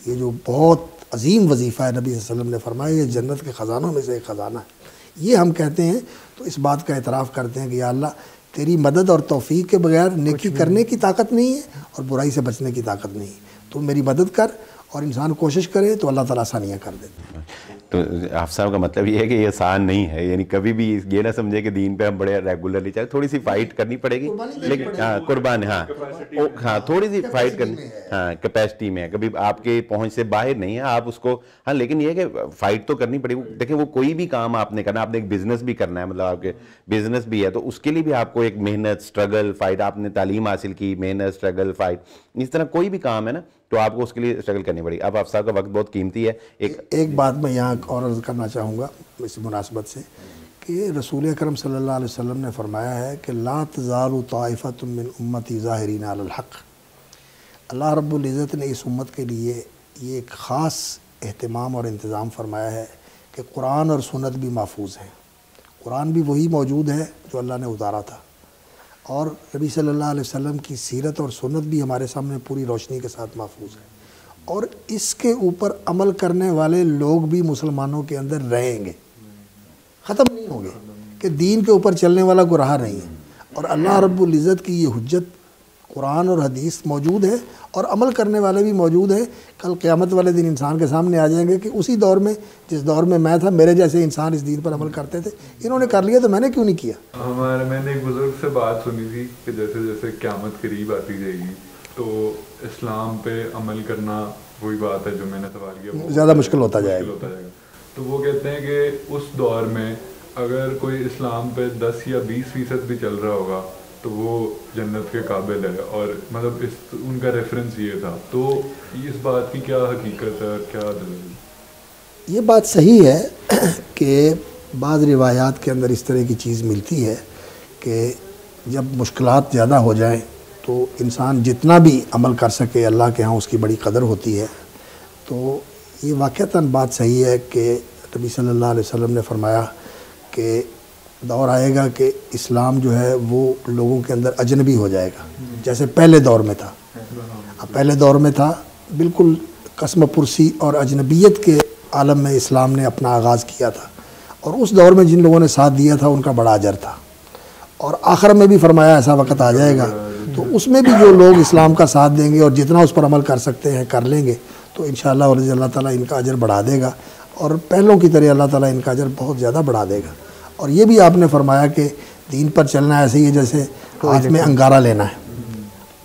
یہ جو بہت عظیم وظیفہ ہے، نبی صلی اللہ علیہ وسلم نے فرمایا یہ جنت کے خزانوں میں سے ایک خزانہ ہے، یہ ہم کہتے ہیں تو اس بات کا اعتراف کرتے ہیں کہ یا اللہ تیری مدد اور توفیق کے بغیر نیکی کرنے کی طاقت نہیں ہے اور برائی سے بچنے کی طاقت نہیں ہے، تو میری مدد کر، اور انسان کوشش کرے تو اللہ تعالیٰ آسانیاں کر دیتے ہیں۔ تو آپ صاحب کا مطلب یہ ہے کہ یہ آسان نہیں ہے، یعنی کبھی بھی یہ نہ سمجھے کہ دین پہ ہم بڑے ریگولرلی چاہے، تھوڑی سی فائٹ کرنی پڑے گی، لیکن ہاں قربان، ہاں تھوڑی سی فائٹ کرنی، ہاں کیپیسٹی میں، کبھی آپ کے پہنچ سے باہر نہیں ہے آپ اس کو، ہاں لیکن یہ ہے کہ فائٹ تو کرنی پڑے گی۔ دیکھیں وہ کوئی بھی کام آپ نے کرنا، آپ نے ایک بزنس بھی کرنا ہے، مطلب آپ کے بزنس بھی ہے تو اس کے لیے بھی آپ کو ایک محنت، اسٹرگل، فائٹ، آپ نے تعلیم حاصل کی، محنت، اسٹرگل، فائٹ، اس طرح کوئی بھی کام ہے نا تو آپ کو اس کے لیے اسٹرگل کرنی پڑی۔ اب آپ صاحب کا وقت بہت قیمتی ہے، ایک بات میں یہاں اور عرض کرنا چاہوں گا اس مناسبت سے کہ رسول اکرم صلی اللہ علیہ وسلم نے فرمایا ہے کہ لا تزال طائفۃ من امتی ظاہرین علی الحق، اللہ رب العزت نے اس امت کے لیے یہ ایک خاص اہتمام اور انتظام فرمایا ہے کہ قرآن اور سنت بھی محفوظ ہیں، قرآن بھی وہی موجود ہے جو اللہ نے اتارا تھا، اور نبی صلی اللہ علیہ وسلم کی سیرت اور سنت بھی ہمارے سامنے پوری روشنی کے ساتھ محفوظ ہے، اور اس کے اوپر عمل کرنے والے لوگ بھی مسلمانوں کے اندر رہیں گے، ختم نہیں ہوں گے، کہ دین کے اوپر چلنے والا کوئی رہا نہیں ہے، اور اللہ رب العزت کی یہ حجت قرآن اور حدیث موجود ہے اور عمل کرنے والے بھی موجود ہیں۔ کل قیامت والے دن انسان کے سامنے آ جائیں گے کہ اسی دور میں جس دور میں میں تھا میرے جیسے انسان اس دین پر عمل کرتے تھے، انہوں نے کر لیا تو میں نے کیوں نہیں کیا۔ میں نے ایک بزرگ سے بات سنی تھی کہ جیسے جیسے قیامت قریب آتی جائے گی تو اسلام پہ عمل کرنا وہی بات ہے جو میں نے سوال کیا، زیادہ مشکل ہوتا جائے گا۔ تو وہ کہتے ہیں کہ اس دور میں اگر کوئی اسلام پہ 10 یا 20% بھی چل رہا ہوگا تو وہ جنت کے قابل ہے، اور مطلب ان کا ریفرنس یہ تھا۔ تو اس بات کی کیا حقیقت ہے، کیا دلیل؟ یہ بات صحیح ہے کہ بعض روایات کے اندر اس طرح کی چیز ملتی ہے کہ جب مشکلات زیادہ ہو جائیں تو انسان جتنا بھی عمل کر سکے اللہ کے ہاں اس کی بڑی قدر ہوتی ہے۔ تو یہ واقعتاً بات صحیح ہے کہ نبی صلی اللہ علیہ وسلم نے فرمایا کہ دور آئے گا کہ اسلام جو ہے وہ لوگوں کے اندر اجنبی ہو جائے گا، جیسے پہلے دور میں تھا۔ پہلے دور میں تھا بالکل قسم پرسی اور اجنبیت کے عالم میں اسلام نے اپنا آغاز کیا تھا، اور اس دور میں جن لوگوں نے ساتھ دیا تھا ان کا بڑا اجر تھا، اور آخر میں بھی فرمایا ایسا وقت آ جائے گا تو اس میں بھی جو لوگ اسلام کا ساتھ دیں گے اور جتنا اس پر عمل کر سکتے ہیں کر لیں گے تو انشاءاللہ ورضی اللہ تعالیٰ ان کا اجر بڑھا دے گا، اور پہلوں کی طرح اللہ تعالیٰ ان کا اجر بہت زیادہ بڑھا دے گا۔ اور یہ بھی آپ نے فرمایا کہ دین پر چلنا ایسے ہی ہے جیسے ہاتھ میں انگارہ لینا ہے،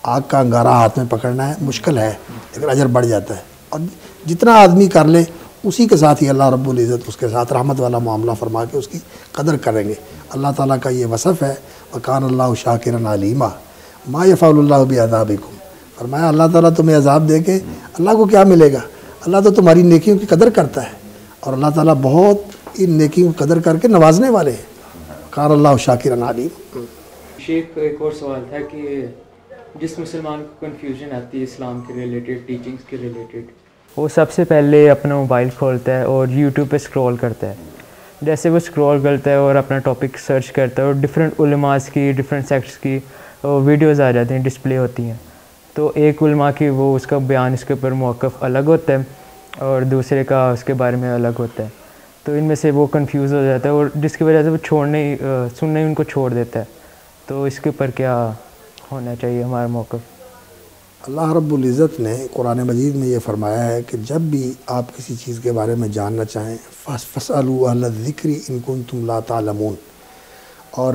آگ کا انگارہ ہاتھ میں پکڑنا ہے، مشکل ہے لیکن اجر بڑھ جاتا ہے، اور جتنا آدمی کر لے اسی کے ساتھ ہی اللہ رب العزت اس کے ساتھ رحمت والا معاملہ فرما کے اس کی قدر کریں گے۔ اللہ تعالیٰ کا یہ وصف ہے وَكَانَ اللَّهُ شَاكِرًا عَلِيمًا مَا يَفْعَلُ اللَّهُ بِعَذَابِكُمْ، فرمایا اللہ تعالیٰ تمہیں عذاب دے کے اللہ کو کیا ملے گا، اللہ تو تمہاری نیکیوں کی قدر کرتا ہے، اور اللہ تعالیٰ بہت ان نیکیوں کی قدر کر کے نوازنے والے ہیں۔ کان اللہ شاکرن علیم۔ شیخ ایک اور سوال تھا کہ جس مسلمان کو کنفیوژن آتی ہے اسلام کے ریلیٹڈ، ٹیچنگز کے ریلیٹڈ، وہ سب سے پہلے اپنا موبائل کھولتا ہے اور یوٹیوب پہ اسکرول کرتا ہے۔ جیسے وہ اسکرول کرتا ہے اور اپنا ٹاپک سرچ کرتا ہے اور ڈفرینٹ علماء کی، ڈفرینٹ سیکٹس کی ویڈیوز آ جاتی ہیں، ڈسپلے ہوتی ہیں، تو ایک علماء کی وہ اس کا بیان اس کے اوپر موقف الگ ہوتا ہے اور دوسرے کا اس کے بارے میں الگ ہوتا ہے، تو ان میں سے وہ کنفیوز ہو جاتا ہے اور جس کی وجہ سے وہ سننا ہی ان کو چھوڑ دیتا ہے۔ تو اس کے اوپر کیا ہونا چاہیے ہمارا موقف؟ اللہ رب العزت نے قرآن مجید میں یہ فرمایا ہے کہ جب بھی آپ کسی چیز کے بارے میں جاننا چاہیں فَاسْأَلُوا أَهْلَ الذِّكْرِ إِن كُنتُمْ لَا تَعْلَمُونَ، اور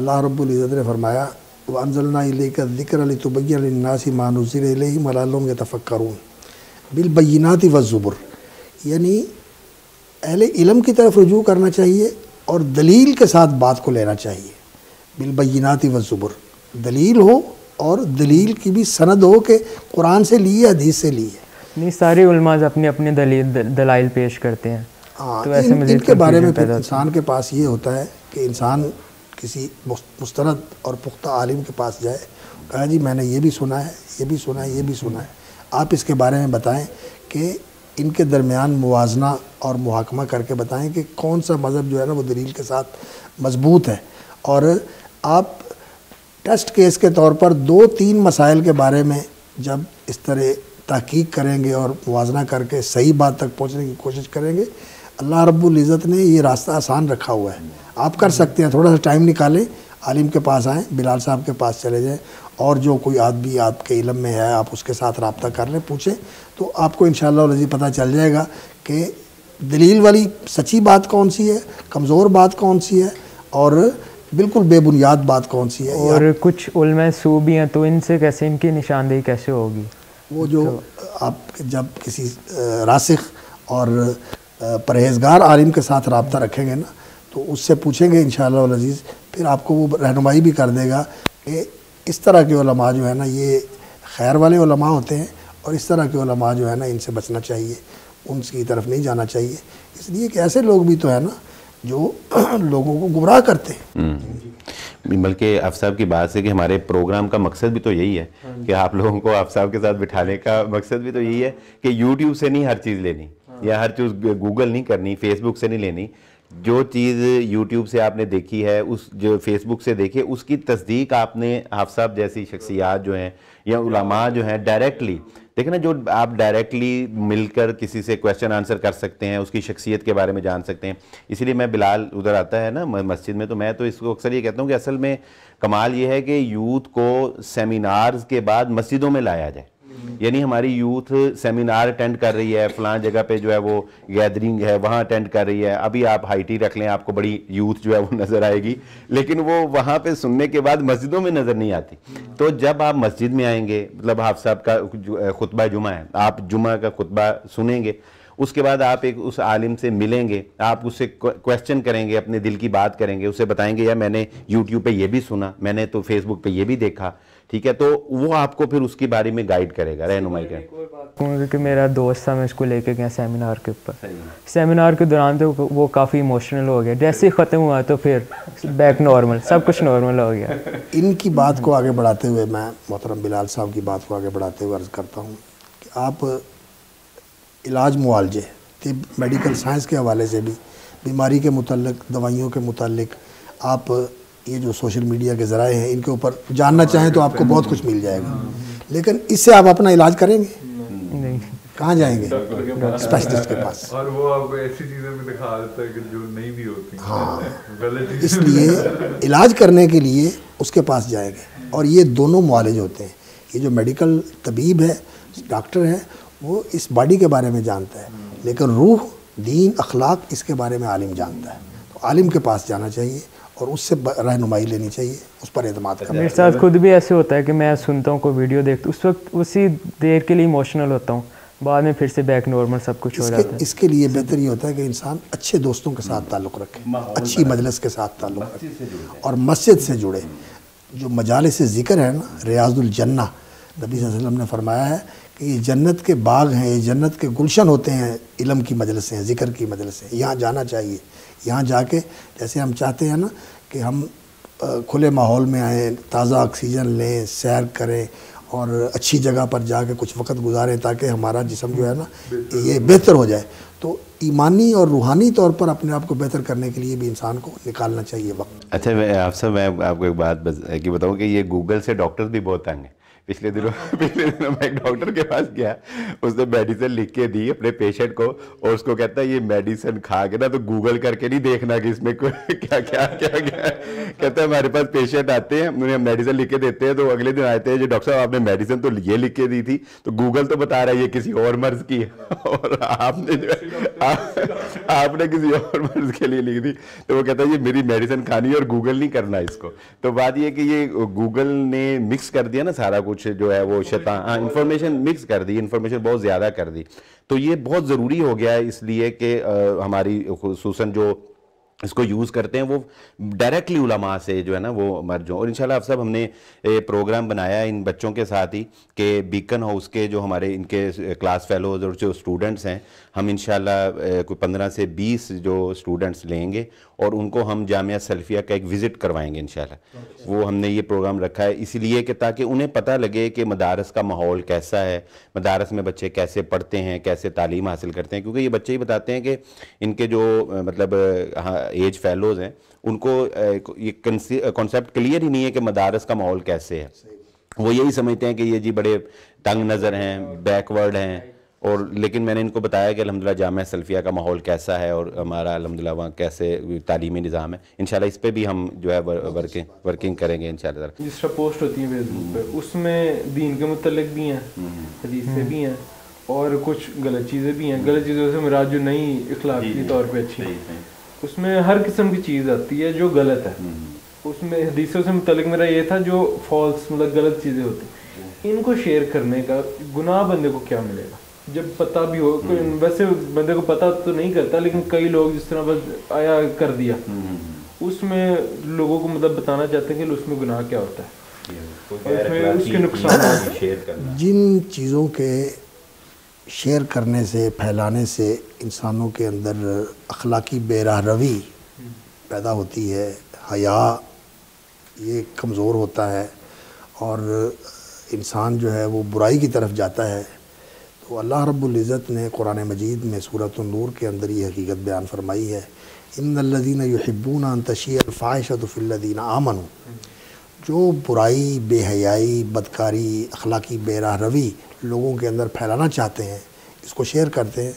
اللہ رب العزت نے فرمایا وَأَنزَلْنَا إِلَيْكَ الذِّكْرَ لِتُبَيِّنَ لِلنَّاسِ مَا نُزِّلَ إِلَيْهِمْ وَلَعَلَّهُمْ يَتَفَكَّرُونَ بِالْبَيِّنَاتِ وَالزُّبُرِ، یعنی اہل علم کی طرف رجوع کرنا چاہیے اور دلیل کے ساتھ بات کو لینا چاہیے۔ بالبینات والزبر، دلیل ہو اور دلیل کی بھی سند ہو کہ قرآن سے لی ہے، حدیث سے لی ہے۔ نہیں، سارے علماء اپنے اپنے دلائل پیش کرتے ہیں، ہاں، تو ایسے ان کے بارے میں پھر انسان کے پاس یہ ہوتا ہے کہ انسان کسی مستند اور پختہ عالم کے پاس جائے, کہا جی میں نے یہ بھی سنا ہے, یہ بھی سنا ہے, یہ بھی سنا ہے, آپ اس کے بارے میں بتائیں کہ ان کے درمیان موازنہ اور محاکمہ کر کے بتائیں کہ کون سا مذہب جو ہے نا وہ دلیل کے ساتھ مضبوط ہے. اور آپ ٹیسٹ کیس کے طور پر 2-3 مسائل کے بارے میں جب اس طرح تحقیق کریں گے اور موازنہ کر کے صحیح بات تک پہنچنے کی کوشش کریں گے, اللہ رب العزت نے یہ راستہ آسان رکھا ہوا ہے. آپ کر سکتے ہیں, تھوڑا سا ٹائم نکالیں, عالم کے پاس آئیں, بلال صاحب کے پاس چلے جائیں, اور جو کوئی آدمی آپ کے علم میں ہے آپ اس کے ساتھ رابطہ کر لیں, پوچھیں, تو آپ کو انشاءاللہ العزیز پتہ چل جائے گا کہ دلیل والی سچی بات کون سی ہے, کمزور بات کون سی ہے, اور بالکل بے بنیاد بات کون سی ہے. اور کچھ علماء سو بھی ہیں, تو ان سے کیسے, ان کی نشاندہی کیسے ہوگی؟ وہ جو آپ جب کسی راسخ اور پرہیزگار عالم کے ساتھ رابطہ رکھیں گے نا, تو اس سے پوچھیں گے انشاءاللہ العزیز, پھر آپ کو وہ رہنمائی بھی کر دے گا کہ اس طرح کے علماء جو ہے نا یہ خیر والے علماء ہوتے ہیں, اور اس طرح کے علماء جو ہے نا ان سے بچنا چاہیے, ان کی طرف نہیں جانا چاہیے, اس لیے کہ ایسے لوگ بھی تو ہے نا جو لوگوں کو گمراہ کرتے ہیں. بلکہ آف صاحب کی بات سے کہ ہمارے پروگرام کا مقصد بھی تو یہی ہے کہ آپ لوگوں کو آف صاحب کے ساتھ بٹھانے کا مقصد بھی تو یہی ہے کہ یوٹیوب سے نہیں ہر چیز لینی, یا ہر چیز گوگل نہیں کرنی, فیس بک سے نہیں لینی. جو چیز یوٹیوب سے آپ نے دیکھی ہے, اس جو فیس بک سے دیکھی, اس کی تصدیق آپ نے آف صاحب جیسی شخصیات جو ہیں یا علماء جو ہیں ڈائریکٹلی دیکھیں نا, جو آپ ڈائریکٹلی مل کر کسی سے کویسچن آنسر کر سکتے ہیں, اس کی شخصیت کے بارے میں جان سکتے ہیں. اسی لیے میں بلال ادھر آتا ہے نا مسجد میں, تو میں تو اس کو اکثر یہ کہتا ہوں کہ اصل میں کمال یہ ہے کہ یوتھ کو سیمینارز کے بعد مسجدوں میں لایا جائے. یعنی ہماری یوتھ سیمینار اٹینڈ کر رہی ہے, فلاں جگہ پہ جو ہے وہ گیدرنگ ہے وہاں اٹینڈ کر رہی ہے. ابھی آپ ہائی ٹی رکھ لیں, آپ کو بڑی یوتھ جو ہے وہ نظر آئے گی, لیکن وہ وہاں پہ سننے کے بعد مسجدوں میں نظر نہیں آتی. تو جب آپ مسجد میں آئیں گے, مطلب حافظ صاحب کا خطبہ جمعہ ہے, آپ جمعہ کا خطبہ سنیں گے, اس کے بعد آپ ایک اس عالم سے ملیں گے, آپ اس سے کویسچن کریں گے, اپنے دل کی بات کریں گے, اسے بتائیں گے یار میں نے یوٹیوب پہ یہ بھی سنا, میں نے تو فیس بک پہ یہ بھی دیکھا, ٹھیک ہے, تو وہ آپ کو پھر اس کے بارے میں گائیڈ کرے گا, رہنمائی کرے گا. کہ میرا دوست تھا, میں اس کو لے کے گیا سیمینار کے اوپر, سیمینار کے دوران تو وہ کافی ایموشنل ہو گیا, جیسے ہی ختم ہوا تو پھر بیک نارمل, سب کچھ نارمل ہو گیا. ان کی بات کو آگے بڑھاتے ہوئے میں محترم بلال صاحب کی بات کو آگے بڑھاتے ہوئے عرض کرتا ہوں کہ آپ علاج معالجے, طب میڈیکل سائنس کے حوالے سے بھی, بیماری کے متعلق, دوائیوں کے متعلق, آپ یہ جو سوشل میڈیا کے ذرائع ہیں ان کے اوپر جاننا چاہیں تو آپ کو بہت کچھ مل جائے گا, لیکن اس سے آپ اپنا علاج کریں گے نہیں, کہاں جائیں گے؟ اسپیشلسٹ کے پاس. اور وہ آپ کو ایسی چیزیں بھی دکھا دیتا ہے کہ جو نہیں بھی ہوتی. ہاں, اس لیے علاج کرنے کے لیے اس کے پاس جائیں گے, اور یہ دونوں معالج ہوتے ہیں. یہ جو میڈیکل طبیب ہے, ڈاکٹر ہے, وہ اس باڈی کے بارے میں جانتا ہے, لیکن روح, دین, اخلاق اس کے بارے میں عالم جانتا ہے. تو عالم کے پاس جانا چاہیے اور اس سے رہنمائی لینی چاہیے, اس پر اعتماد کرنا. میرے ساتھ خود بھی ایسے ہوتا ہے کہ میں سنتا ہوں کوئی ویڈیو دیکھتا ہوں, اس وقت اسی دیر کے لیے ایموشنل ہوتا ہوں, بعد میں پھر سے بیک نارمل سب کچھ ہو جاتا ہے. اس کے لیے بہتر یہ ہوتا ہے کہ انسان اچھے دوستوں کے ساتھ تعلق رکھے, اچھی مجلس کے ساتھ تعلق رکھے, اور مسجد سے جڑے. جو مجالس ذکر ہے نا, ریاض الجنہ, نبی صلی اللہ علیہ وسلم نے فرمایا ہے کہ یہ جنت کے باغ ہیں, یہ جنت کے گلشن ہوتے ہیں, علم کی مجلسیں, ذکر کی مجلسیں, یہاں جانا چاہیے. یہاں جا کے جیسے ہم چاہتے ہیں نا کہ ہم کھلے ماحول میں آئیں, تازہ آکسیجن لیں, سیر کریں, اور اچھی جگہ پر جا کے کچھ وقت گزاریں تاکہ ہمارا جسم جو ہے نا یہ بہتر ہو جائے. تو ایمانی اور روحانی طور پر اپنے آپ کو بہتر کرنے کے لیے بھی انسان کو نکالنا چاہیے وقت. اچھا آپ سے میں آپ کو ایک بات بتاؤں کہ یہ گوگل سے ڈاکٹرز بھی بہت تنگ ہیں. پچھلے دنوں میں ایک ڈاکٹر کے پاس گیا, اس نے میڈیسن لکھ کے دی اپنے پیشنٹ کو, اور اس کو کہتا ہے یہ میڈیسن کھا کے نا تو گوگل کر کے نہیں دیکھنا کہ اس میں کیا کیا کیا کیا. کہتا ہے ہمارے پاس پیشنٹ آتے ہیں, انہیں میڈیسن لکھ کے دیتے ہیں, تو اگلے دن آتے ہیں جو ڈاکٹر صاحب آپ نے میڈیسن تو یہ لکھ کے دی تھی, تو گوگل تو بتا رہا ہے یہ کسی اور مرض کی ہے, اور آپ نے کسی اور مرض کے لیے لکھ دی. تو وہ کہتا ہے یہ میری میڈیسن کھانی ہے اور گوگل نہیں کرنا اس کو. تو بات یہ کہ یہ گوگل نے مکس کر دیا نا سارا کچھ جو ہے وہ شیطان, انفارمیشن مکس کر دی, انفارمیشن بہت زیادہ کر دی. تو یہ بہت ضروری ہو گیا ہے, اس لیے کہ ہماری خصوصاً جو اس کو یوز کرتے ہیں وہ ڈائریکٹلی علماء سے جو ہے نا وہ مرج ہوں. اور انشاءاللہ آپ صاحب ہم نے پروگرام بنایا ان بچوں کے ساتھ ہی کہ بیکن ہاؤس کے جو ہمارے ان کے کلاس فیلوز اور جو اسٹوڈنٹس ہیں ہم انشاءاللہ کوئی 15 سے 20 جو اسٹوڈنٹس لیں گے اور ان کو ہم جامعہ سلفیہ کا ایک وزٹ کروائیں گے انشاءاللہ. وہ ہم نے یہ پروگرام رکھا ہے اس لیے کہ تاکہ انہیں پتہ لگے کہ مدارس کا ماحول کیسا ہے, مدارس میں بچے کیسے پڑھتے ہیں, کیسے تعلیم حاصل کرتے ہیں, کیونکہ یہ بچے ہی بتاتے ہیں کہ ان کے جو مطلب ایج فیلوز ہیں ان کو یہ کانسیپٹ کلیئر ہی نہیں ہے کہ مدارس کا ماحول کیسے ہے. وہ یہی سمجھتے ہیں کہ یہ جی بڑے تنگ نظر ہیں, بیکورڈ ہیں, اور لیکن میں نے ان کو بتایا کہ الحمدللہ جامعہ سلفیہ کا ماحول کیسا ہے اور ہمارا الحمدللہ وہاں کیسے تعلیمی نظام ہے. انشاءاللہ اس پہ بھی ہم جو ہے ورکنگ کریں گے انشاءاللہ. جس طرح پوسٹ ہوتی ہیں فیس بک پہ اس میں دین کے متعلق بھی ہیں, حدیث سے بھی ہیں, اور کچھ غلط چیزیں بھی ہیں. غلط چیزوں سے مراد جو نہیں اخلاقی طور پہ اچھی, اس میں ہر قسم کی چیز آتی ہے جو غلط ہے. اس میں حدیثوں سے متعلق میرا یہ تھا جو فالس مطلب غلط چیزیں ہوتی ہیں ان کو شیئر کرنے کا گناہ بندے کو کیا ملے گا جب پتہ بھی ہو. ویسے بندے کو پتہ تو نہیں کرتا, لیکن کئی لوگ جس طرح بس آیا کر دیا, اس میں لوگوں کو مطلب بتانا چاہتے ہیں کہ اس میں گناہ کیا ہوتا ہے, اس کے نقصانات. جن چیزوں کے شیئر کرنے سے پھیلانے سے انسانوں کے اندر اخلاقی بے راہ روی پیدا ہوتی ہے, حیا یہ کمزور ہوتا ہے اور انسان جو ہے وہ برائی کی طرف جاتا ہے, تو اللہ رب العزت نے قرآن مجید میں سورۃ النور کے اندر یہ حقیقت بیان فرمائی ہے, ان الذین یحبون ان تشیع الفاحشۃ فی الذین آمنوا. جو برائی, بے حیائی, بدکاری, اخلاقی بے راہ روی لوگوں کے اندر پھیلانا چاہتے ہیں, اس کو شیئر کرتے ہیں,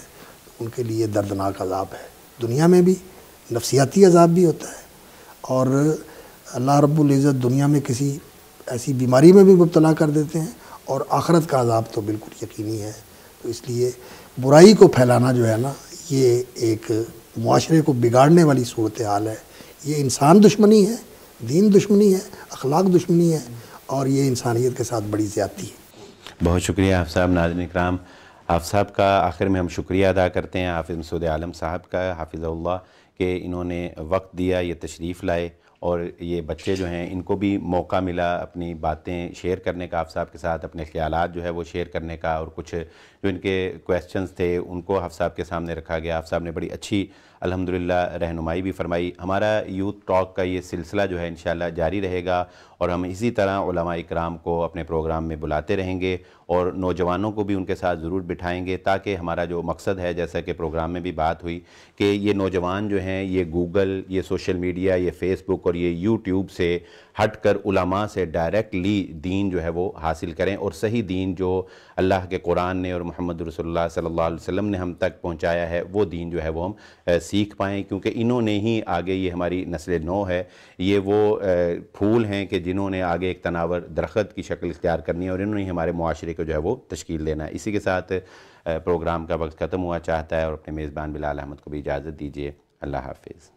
تو ان کے لیے دردناک عذاب ہے. دنیا میں بھی نفسیاتی عذاب بھی ہوتا ہے, اور اللہ رب العزت دنیا میں کسی ایسی بیماری میں بھی مبتلا کر دیتے ہیں, اور آخرت کا عذاب تو بالکل یقینی ہے. تو اس لیے برائی کو پھیلانا جو ہے نا یہ ایک معاشرے کو بگاڑنے والی صورتحال ہے. یہ انسان دشمنی ہے, دین دشمنی ہے, اخلاق دشمنی ہے, اور یہ انسانیت کے ساتھ بڑی زیادتی ہے. بہت شکریہ آپ صاحب. ناظرین اکرام, آپ صاحب کا آخر میں ہم شکریہ ادا کرتے ہیں حافظ مسعود عالم صاحب کا, حافظ اللہ, کہ انہوں نے وقت دیا, یہ تشریف لائے, اور یہ بچے جو ہیں ان کو بھی موقع ملا اپنی باتیں شیئر کرنے کا آپ صاحب کے ساتھ, اپنے خیالات جو ہے وہ شیئر کرنے کا, اور کچھ جو ان کے کویسچنز تھے ان کو آپ صاحب کے سامنے رکھا گیا. آپ صاحب نے بڑی اچھی الحمدللہ رہنمائی بھی فرمائی. ہمارا یوتھ ٹاک کا یہ سلسلہ جو ہے انشاءاللہ جاری رہے گا, اور ہم اسی طرح علماء اکرام کو اپنے پروگرام میں بلاتے رہیں گے, اور نوجوانوں کو بھی ان کے ساتھ ضرور بٹھائیں گے, تاکہ ہمارا جو مقصد ہے, جیسا کہ پروگرام میں بھی بات ہوئی, کہ یہ نوجوان جو ہیں یہ گوگل, یہ سوشل میڈیا, یہ فیس بک اور یہ یوٹیوب سے ہٹ کر علماء سے ڈائریکٹلی دین جو ہے وہ حاصل کریں, اور صحیح دین جو اللہ کے قرآن نے اور محمد رسول اللہ صلی اللہ علیہ وسلم نے ہم تک پہنچایا ہے وہ دین جو ہے وہ ہم سیکھ پائیں. کیونکہ انہوں نے ہی آگے, یہ ہماری نسل نو ہے, یہ وہ پھول ہیں کہ جنہوں نے آگے ایک تناور درخت کی شکل اختیار کرنی ہے, اور انہوں نے ہمارے معاشرے کو جو ہے وہ تشکیل دینا ہے. اسی کے ساتھ پروگرام کا وقت ختم ہوا چاہتا ہے, اور اپنے میزبان بلال احمد کو بھی اجازت دیجیے. اللہ حافظ.